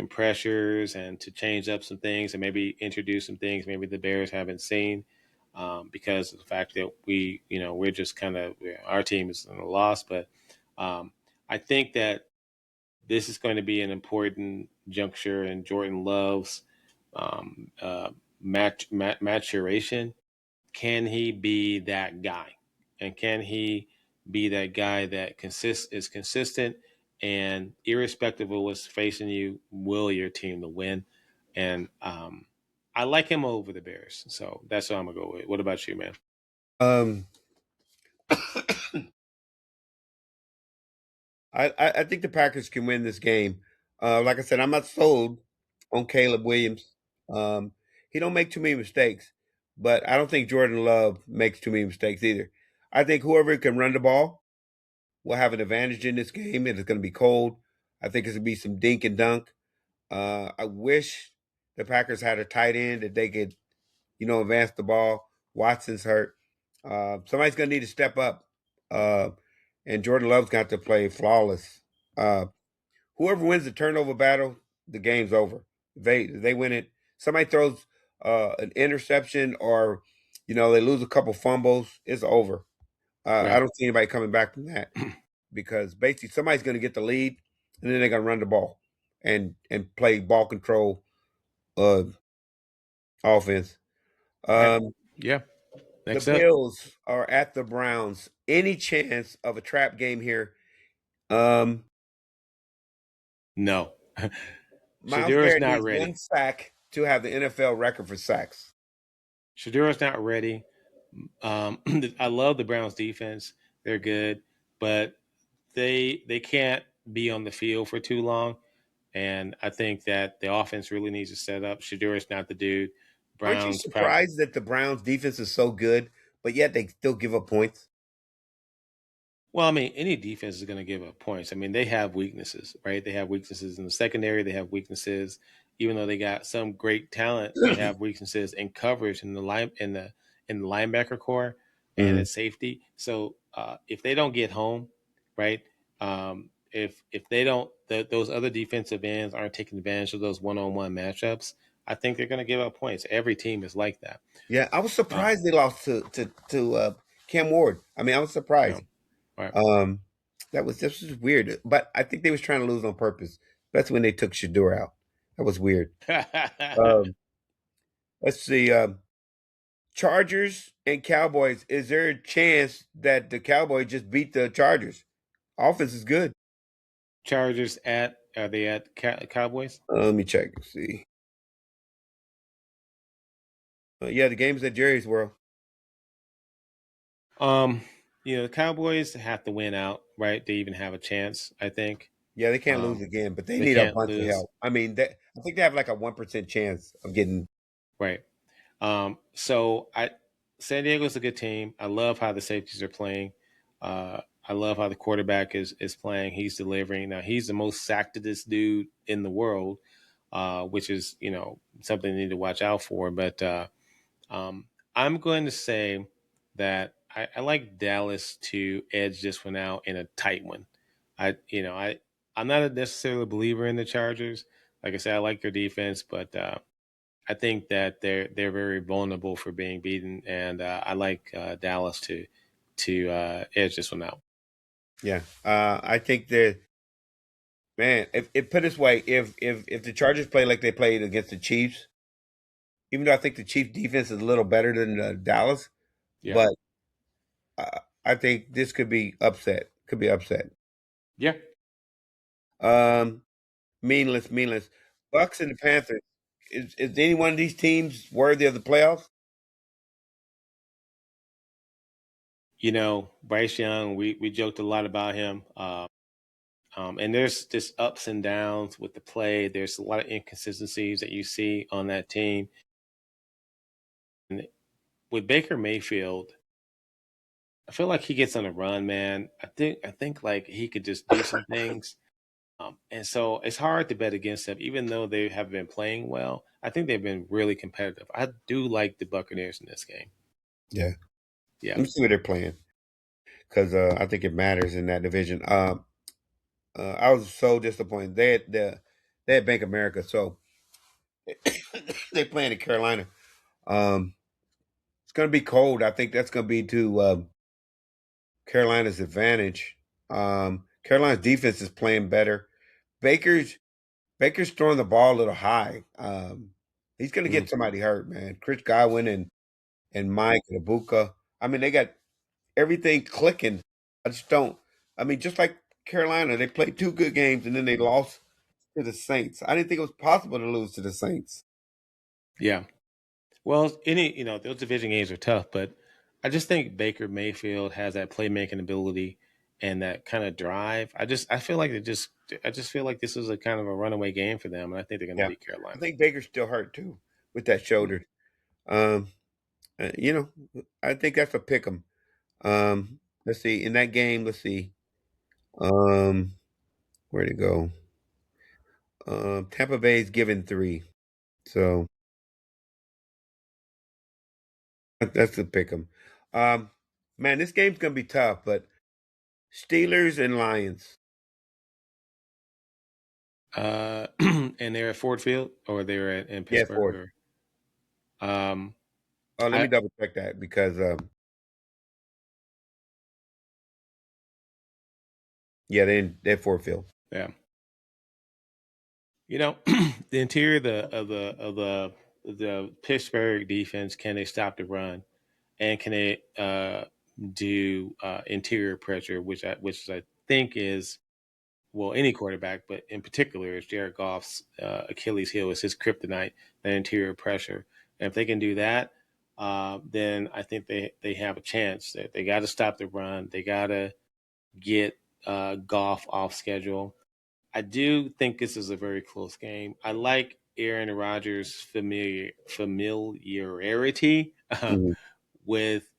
[SPEAKER 2] pressures and to change up some things and maybe introduce some things maybe the Bears haven't seen, because of the fact that we're just kind of, our team is in a loss. But I think that this is going to be an important juncture in Jordan Love's maturation. Can he be that guy? And can he be that guy that is consistent, and irrespective of what's facing you, will your team to win? And I like him over the Bears, so that's what I'm gonna go with. What about you, man?
[SPEAKER 1] Um, I think the Packers can win this game. Like I said, I'm not sold on Caleb Williams. Um, he don't make too many mistakes, but I don't think Jordan Love makes too many mistakes either. I think whoever can run the ball will have an advantage in this game. It is going to be cold. I think it's going to be some dink and dunk. I wish the Packers had a tight end that they could, advance the ball. Watson's hurt. Somebody's going to need to step up. Uh, and Jordan Love's got to play flawless. Uh, Whoever wins the turnover battle, the game's over. They win it. Somebody throws an interception, or they lose a couple fumbles, it's over. I
[SPEAKER 2] Right.
[SPEAKER 1] don't see anybody coming back from that, because basically somebody's going to get the lead, and then they're going to run the ball and play ball control uh, offense.
[SPEAKER 2] Okay.
[SPEAKER 1] Um,
[SPEAKER 2] Yeah.
[SPEAKER 1] the
[SPEAKER 2] Next up.
[SPEAKER 1] Bills are at the Browns. Any chance of a trap game here? Um,
[SPEAKER 2] No.
[SPEAKER 1] Miles
[SPEAKER 2] Shadura's
[SPEAKER 1] Garrett
[SPEAKER 2] not
[SPEAKER 1] needs one
[SPEAKER 2] ready.
[SPEAKER 1] sack to have the NFL record for sacks.
[SPEAKER 2] Shadura's not ready. I love the Browns defense. They're good, but they can't be on the field for too long. And I think that the offense really needs to set up. Shadura's not the dude.
[SPEAKER 1] Aren't you
[SPEAKER 2] Browns probably.
[SPEAKER 1] surprised that the Browns defense is so good, but yet they still give up points?
[SPEAKER 2] Well, I mean, any defense is going to give up points. I mean, they have weaknesses, right? They have weaknesses in the secondary. They have weaknesses, even though they got some great talent. They have weaknesses in coverage in the linebacker core and
[SPEAKER 1] Mhm.
[SPEAKER 2] at safety. So if they don't get home, right? If they don't, those other defensive ends aren't taking advantage of those one-on-one matchups, I think they're going to give up points. Every team is like that.
[SPEAKER 1] Yeah, I was
[SPEAKER 2] Uh,
[SPEAKER 1] surprised they lost to Cam Ward. I mean, I was
[SPEAKER 2] you
[SPEAKER 1] surprised.
[SPEAKER 2] know, right?
[SPEAKER 1] Um, that was this was weird, but I think they was trying to lose on purpose. That's when they took Shador out. That was weird. Um, let's see. Chargers and Cowboys. Is there a chance that the Cowboys just beat the Chargers? Offense is good.
[SPEAKER 2] Chargers at are they at Cowboys?
[SPEAKER 1] Let me check and see. Yeah, the game's at Jerry's World.
[SPEAKER 2] Um, the Cowboys have to win out, right? To even have a chance, I think.
[SPEAKER 1] Yeah, they can't lose
[SPEAKER 2] Um,
[SPEAKER 1] again, but they
[SPEAKER 2] they
[SPEAKER 1] need a
[SPEAKER 2] can't
[SPEAKER 1] bunch of
[SPEAKER 2] lose,
[SPEAKER 1] help. I mean, I think they have like a 1% chance of getting.
[SPEAKER 2] right? So San Diego's a good team. I love how the safeties are playing. I love how the quarterback is playing. He's delivering. Now he's the most sacked dude in the world, which is something they need to watch out for. But Um, I'm going to say that I like Dallas to edge this one out in a tight one. I'm not necessarily a believer in the Chargers. Like I said, I like their defense, but I think that they're very vulnerable for being beaten, and I like Dallas to edge this one out.
[SPEAKER 1] Yeah, I think that, man. If put it this way, if the Chargers play like they played against the Chiefs, even though I think the Chiefs defense is a little better than Dallas,
[SPEAKER 2] Yeah,
[SPEAKER 1] but I think this could be upset. Could be upset.
[SPEAKER 2] yeah.
[SPEAKER 1] Um, meaningless. Bucks and the Panthers. Is any one of these teams worthy of the playoffs?
[SPEAKER 2] Bryce Young. We joked a lot about him. And there's just ups and downs with the play. There's a lot of inconsistencies that you see on that team. And with Baker Mayfield, I feel like he gets on a run, man. I think like he could just do some things. And so it's hard to bet against them, even though they have been playing well. I think they've been really competitive. I do like the Buccaneers in this game.
[SPEAKER 1] Yeah.
[SPEAKER 2] Yeah.
[SPEAKER 1] Let me see what they're playing because I think it matters in that division. I was so disappointed. They had Bank of America, so they playing in Carolina. Um, it's going to be cold. I think that's going to be to Carolina's advantage. Carolina's defense is playing better. Baker's Baker's throwing the ball a little high. He's going to
[SPEAKER 2] Mm,
[SPEAKER 1] get somebody hurt, man. Chris Godwin and Mike and Ibuka. I mean, they got everything clicking. I just don't. I mean, just like Carolina, they played two good games and then they lost to the Saints. I didn't think it was possible to lose to the Saints.
[SPEAKER 2] yeah. Well, those division games are tough, but I just think Baker Mayfield has that playmaking ability and that kind of drive. I feel like I just feel like this is a kind of a runaway game for them, and I think they're going to
[SPEAKER 1] Yeah,
[SPEAKER 2] beat
[SPEAKER 1] I
[SPEAKER 2] Carolina.
[SPEAKER 1] think Baker's still hurt too with that shoulder. Um, you know, I think that's a pick 'em. Let's see in that game. Let's see. Um, where'd it go? Tampa Bay's given 3, so that's a pick 'em. Um, man, this game's gonna be tough, but Steelers and Lions.
[SPEAKER 2] And they're at Ford Field, or they're in
[SPEAKER 1] Yeah,
[SPEAKER 2] Pittsburgh,
[SPEAKER 1] 4.
[SPEAKER 2] or um,
[SPEAKER 1] Let me
[SPEAKER 2] I
[SPEAKER 1] double check that because yeah, they're Ford Field.
[SPEAKER 2] yeah. The interior of the Pittsburgh defense, can they stop the run, and can they do interior pressure, which I think is, well, any quarterback, but in particular is Jared Goff's Achilles heel, is his kryptonite, that interior pressure. And if they can do that, then I think they have a chance. They got to stop the run. They got to get Goff off schedule. I do think this is a very close game. I like Aaron Rodgers' familiarity
[SPEAKER 1] Mhm.
[SPEAKER 2] with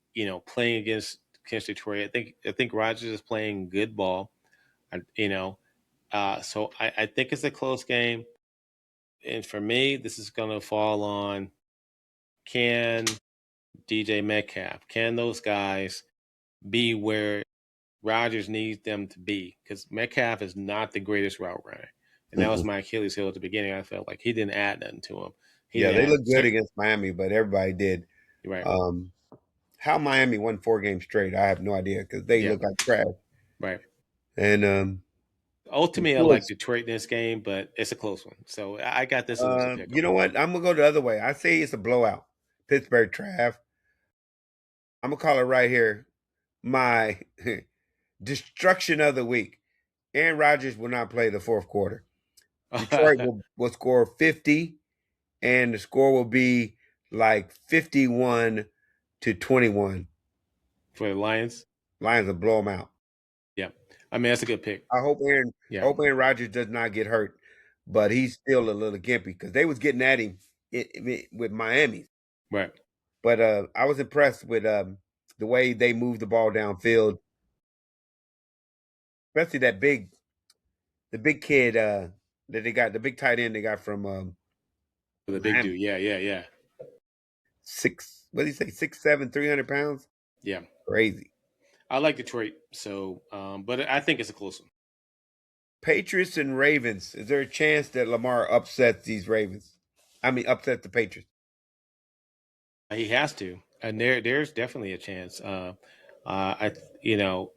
[SPEAKER 2] playing against Detroit. I think Rodgers is playing good ball. I, you know, so I think it's a close game. And for me, this is going to fall on, can DJ Metcalf, can those guys be where Rodgers needs them to be? Because Metcalf is not the greatest route runner. And that was
[SPEAKER 1] Mhm.
[SPEAKER 2] my Achilles heel at the beginning. I felt like he didn't add nothing to him. He
[SPEAKER 1] Yeah,
[SPEAKER 2] didn't
[SPEAKER 1] they
[SPEAKER 2] add
[SPEAKER 1] look good
[SPEAKER 2] certain.
[SPEAKER 1] against Miami, but everybody did.
[SPEAKER 2] Right.
[SPEAKER 1] Um, how Miami won 4 games straight, I have no idea because they
[SPEAKER 2] Yeah.
[SPEAKER 1] look like trash.
[SPEAKER 2] Right.
[SPEAKER 1] And the
[SPEAKER 2] Ultimately, I like
[SPEAKER 1] Steelers,
[SPEAKER 2] Detroit in this game, but it's a close one. So I got this one as a pick 'em.
[SPEAKER 1] you know what? I'm gonna go the other way. I say it's a blowout. Pittsburgh Trav. I'm gonna call it right here. My destruction of the week. Aaron Rodgers will not play the fourth quarter. Detroit will score 50, and the score will be like 51-21.
[SPEAKER 2] For the Lions.
[SPEAKER 1] Lions will blow them out.
[SPEAKER 2] Yeah. I mean, that's a good pick.
[SPEAKER 1] I hope
[SPEAKER 2] Yeah.
[SPEAKER 1] Aaron Rodgers does not get hurt, but he's still a little gimpy because they was getting at him with Miami.
[SPEAKER 2] Right.
[SPEAKER 1] But I was impressed with the way they moved the ball downfield, especially the big kid that they got, the big tight end they got from
[SPEAKER 2] For the big
[SPEAKER 1] Miami.
[SPEAKER 2] dude. Yeah. Yeah. Yeah.
[SPEAKER 1] What did he say? 6'7", 300 pounds.
[SPEAKER 2] Yeah.
[SPEAKER 1] Crazy.
[SPEAKER 2] I like Detroit. So, but I think it's a close one.
[SPEAKER 1] Patriots and Ravens. Is there a chance that Lamar upsets these Ravens? I mean, upset the Patriots.
[SPEAKER 2] He has to, and there's definitely a chance. I you know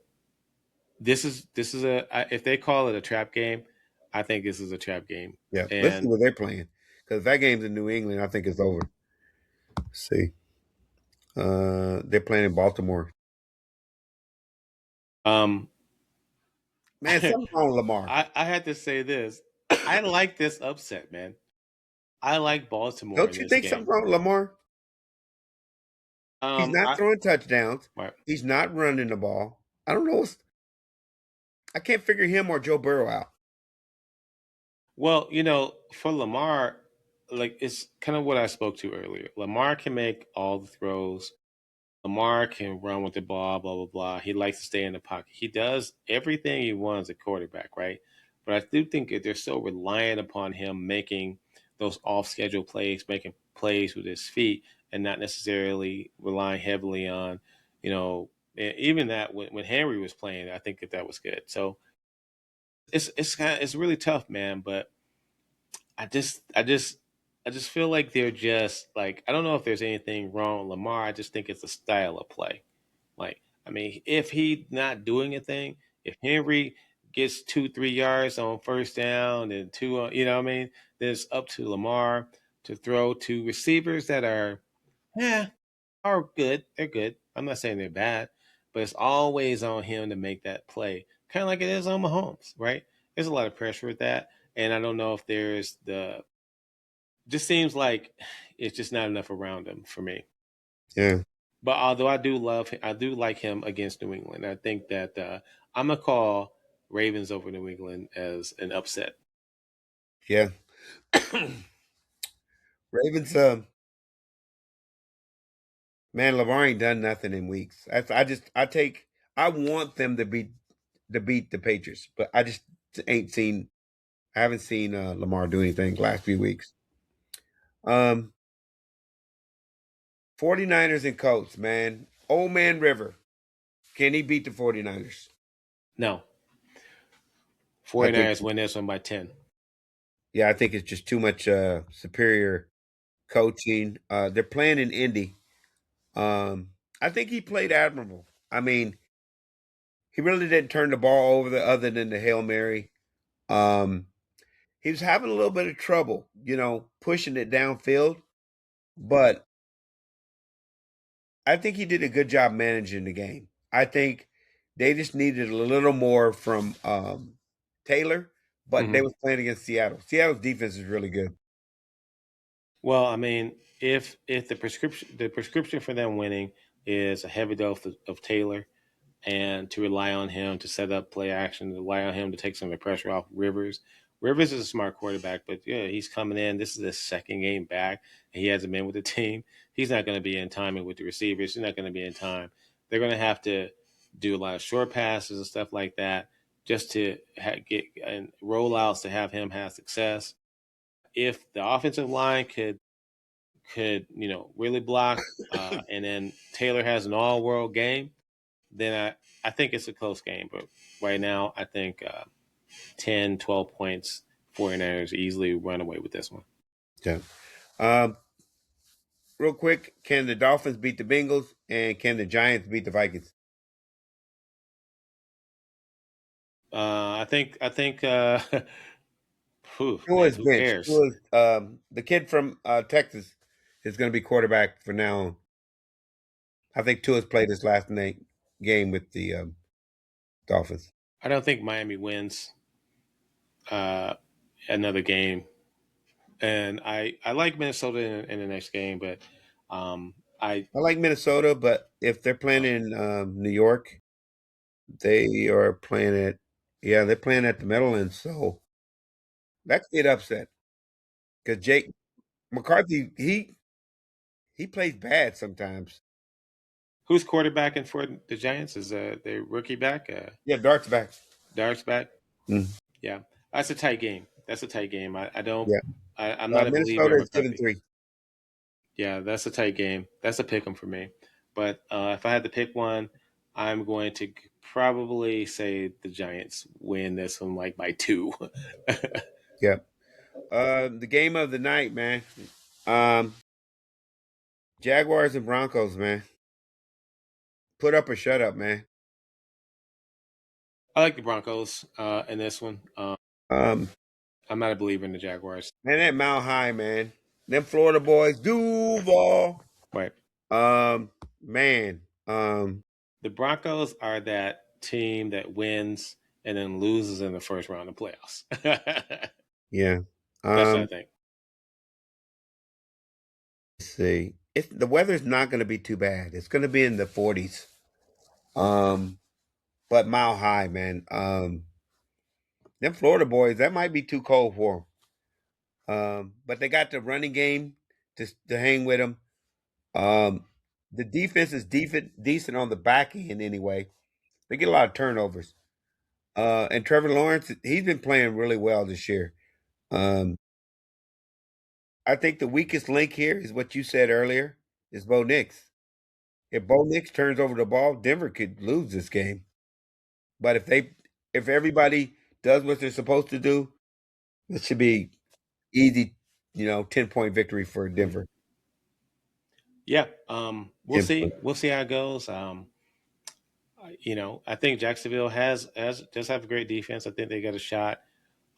[SPEAKER 2] this is if they call it a trap game, I think this is a trap game.
[SPEAKER 1] Yeah, let's see
[SPEAKER 2] And
[SPEAKER 1] what they're playing because if that game's in New England, I think it's over. Let's see, they're playing in Baltimore.
[SPEAKER 2] um,
[SPEAKER 1] Man, something wrong with Lamar.
[SPEAKER 2] I had to say this. I like this upset, man. I like Baltimore
[SPEAKER 1] Don't
[SPEAKER 2] in
[SPEAKER 1] you
[SPEAKER 2] this
[SPEAKER 1] think
[SPEAKER 2] game.
[SPEAKER 1] something wrong with Lamar? He's not
[SPEAKER 2] I
[SPEAKER 1] throwing touchdowns.
[SPEAKER 2] right.
[SPEAKER 1] He's not running the ball. I don't know. I can't figure him or Joe Burrow out.
[SPEAKER 2] Well, for Lamar, like, it's kind of what I spoke to earlier. Lamar can make all the throws. Lamar can run with the ball, blah blah blah. He likes to stay in the pocket. He does everything he wants as a quarterback, right? but I do think that they're still reliant upon him making those off-schedule plays, making plays with his feet, and not necessarily relying heavily on, even that when Henry was playing, I think that was good. So it's really tough, man. But I just I just I just feel like they're just like, I don't know if there's anything wrong with Lamar. I just think it's a style of play. Like, I mean, if he's not doing a thing, if Henry gets 2-3 yards on first down and two, you know what I mean, then it's up to Lamar to throw to receivers that yeah, are good. They're good. I'm not saying they're bad, but it's always on him to make that play. Kind of like it is on Mahomes, right? There's a lot of pressure with that. And I don't know if there's just seems like it's just not enough around him for me.
[SPEAKER 1] Yeah.
[SPEAKER 2] But although I do like him against New England. I think that I'm gonna call Ravens over New England as an upset.
[SPEAKER 1] Yeah. Ravens, man, Lamar ain't done nothing in weeks. I want them to beat the Patriots, but I just ain't seen. I haven't seen Lamar do anything the last few weeks. Um, 49ers and Colts, man. Old man River. Can he beat the 49ers?
[SPEAKER 2] No,
[SPEAKER 1] I think
[SPEAKER 2] 49ers win this one by 10.
[SPEAKER 1] yeah, I think it's just too much superior coaching. They're playing in Indy. I think he played admirable. I mean, he really didn't turn the ball over other than the Hail Mary. Um, he was having a little bit of trouble, pushing it downfield, but I think he did a good job managing the game. I think they just needed a little more from Taylor, but they
[SPEAKER 2] Hmm.
[SPEAKER 1] was playing against Seattle. Seattle's defense is really good.
[SPEAKER 2] Well, I mean, if the prescription for them winning is a heavy dose of Taylor, and to rely on him to set up play action, to rely on him to take some of the pressure off Rivers. Rivers is a smart quarterback, but yeah, he's coming in. This is his second game back, and he hasn't been with the team. He's not going to be in timing with the receivers. He's not going to be in time. They're going to have to do a lot of short passes and stuff like that just to get and rollouts to have him have success. If the offensive line could really block, and then Taylor has an all world game, then I think it's a close game. But right now, I think 10, 12 points, 49ers easily run away with this one.
[SPEAKER 1] Yeah. Um, real quick, can the Dolphins beat the Bengals and can the Giants beat the Vikings?
[SPEAKER 2] I think whew,
[SPEAKER 1] Tua
[SPEAKER 2] man,
[SPEAKER 1] is
[SPEAKER 2] who
[SPEAKER 1] benched.
[SPEAKER 2] cares?
[SPEAKER 1] The kid from Texas is going to be quarterback for now on. I think Tua's played his last game with the Dolphins.
[SPEAKER 2] I don't think Miami wins uh, another game, and I like Minnesota in the next game, but I
[SPEAKER 1] I like Minnesota, but if they're playing in New York, they are playing at they're playing at the Meadowlands, so that could be an upset because Jake McCarthy he plays bad sometimes.
[SPEAKER 2] who's quarterbacking for the Giants? Is the rookie back?
[SPEAKER 1] Yeah, Dart's back.
[SPEAKER 2] Dark's back.
[SPEAKER 1] Mm,
[SPEAKER 2] Yeah, that's a tight game. That's a tight game. I don't.
[SPEAKER 1] yeah,
[SPEAKER 2] I'm not a believer
[SPEAKER 1] Minnesota
[SPEAKER 2] in
[SPEAKER 1] is given
[SPEAKER 2] McCarthy.
[SPEAKER 1] 3.
[SPEAKER 2] Yeah, that's a tight game. That's a pick 'em for me. But if I had to pick one, I'm going to probably say the Giants win this one like by 2.
[SPEAKER 1] Yeah, the game of the night, man. Um, Jaguars and Broncos, man. Put up or shut up, man.
[SPEAKER 2] I like the Broncos in this one.
[SPEAKER 1] Um,
[SPEAKER 2] I'm not a believer in the Jaguars.
[SPEAKER 1] man, that Mile High, man. Them Florida boys, Duval.
[SPEAKER 2] Right.
[SPEAKER 1] Um, man.
[SPEAKER 2] The Broncos are that team that wins and then loses in the first round of playoffs.
[SPEAKER 1] Yeah.
[SPEAKER 2] That's what I
[SPEAKER 1] Um,
[SPEAKER 2] think.
[SPEAKER 1] let's see. The weather's not going to be too bad. It's going to be in the 40s. Um, but Mile High, man. Them Florida boys, that might be too cold for them. But they got the running game to hang with them. Um, the defense is decent on the back end anyway. They get a lot of turnovers. And Trevor Lawrence, he's been playing really well this year. Um, I think the weakest link here is what you said earlier, is Bo Nix. If Bo Nix turns over the ball, Denver could lose this game. But if everybody does what they're supposed to do, it should be easy, 10-point victory for Denver.
[SPEAKER 2] Yeah, we'll
[SPEAKER 1] 10
[SPEAKER 2] see.
[SPEAKER 1] points.
[SPEAKER 2] We'll see how it goes. I think Jacksonville does have a great defense. I think they got a shot.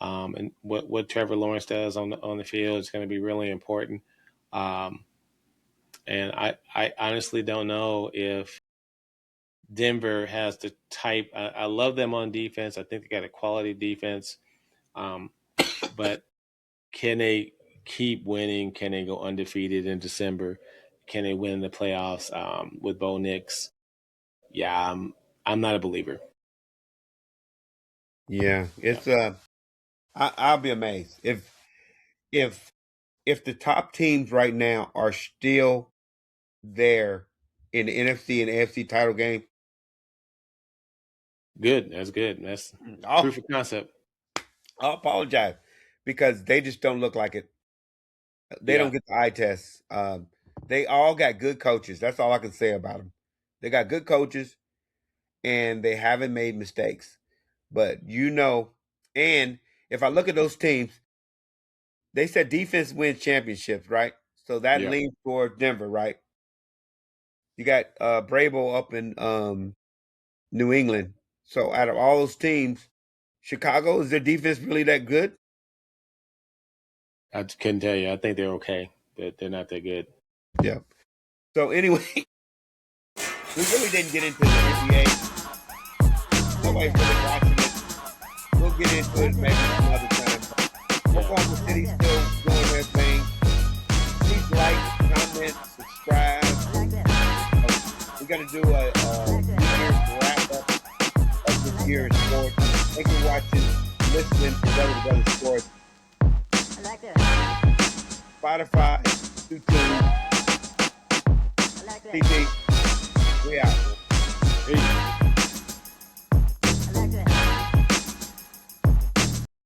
[SPEAKER 2] And what Trevor Lawrence does on the field is going to be really important. And I honestly don't know if Denver has the type. I love them on defense. I think they got a quality defense. But can they keep winning? Can they go undefeated in December? Can they win the playoffs with Bo Nix? Yeah, I'm not a believer.
[SPEAKER 1] Yeah,
[SPEAKER 2] Yeah,
[SPEAKER 1] it's I'll be amazed if if the top teams right now are still there in the NFC and AFC title game.
[SPEAKER 2] good. That's good. That's
[SPEAKER 1] I'll,
[SPEAKER 2] proof of concept.
[SPEAKER 1] I'll apologize because they just don't look like it. They
[SPEAKER 2] Yeah,
[SPEAKER 1] don't get the eye test. They all got good coaches. That's all I can say about them. They got good coaches and they haven't made mistakes. But and if I look at those teams, they said defense wins championships, right? So that
[SPEAKER 2] yeah.
[SPEAKER 1] leans toward Denver, right? You got Bravo up in New England. So out of all those teams, Chicago, is their defense really that good?
[SPEAKER 2] I couldn't tell you. I think they're okay. They're not that good.
[SPEAKER 1] Yeah. So anyway, we really didn't get into the NBA. Nobody's really watching it. We'll get into it maybe another time.
[SPEAKER 2] Yeah.
[SPEAKER 1] Oklahoma City's still doing their thing. Please like, comment, subscribe. We got to do a year's wrap up of this year in sports. Thank you for watching, listening to WW Sports. Spotify, YouTube, TV. We out.
[SPEAKER 2] Peace.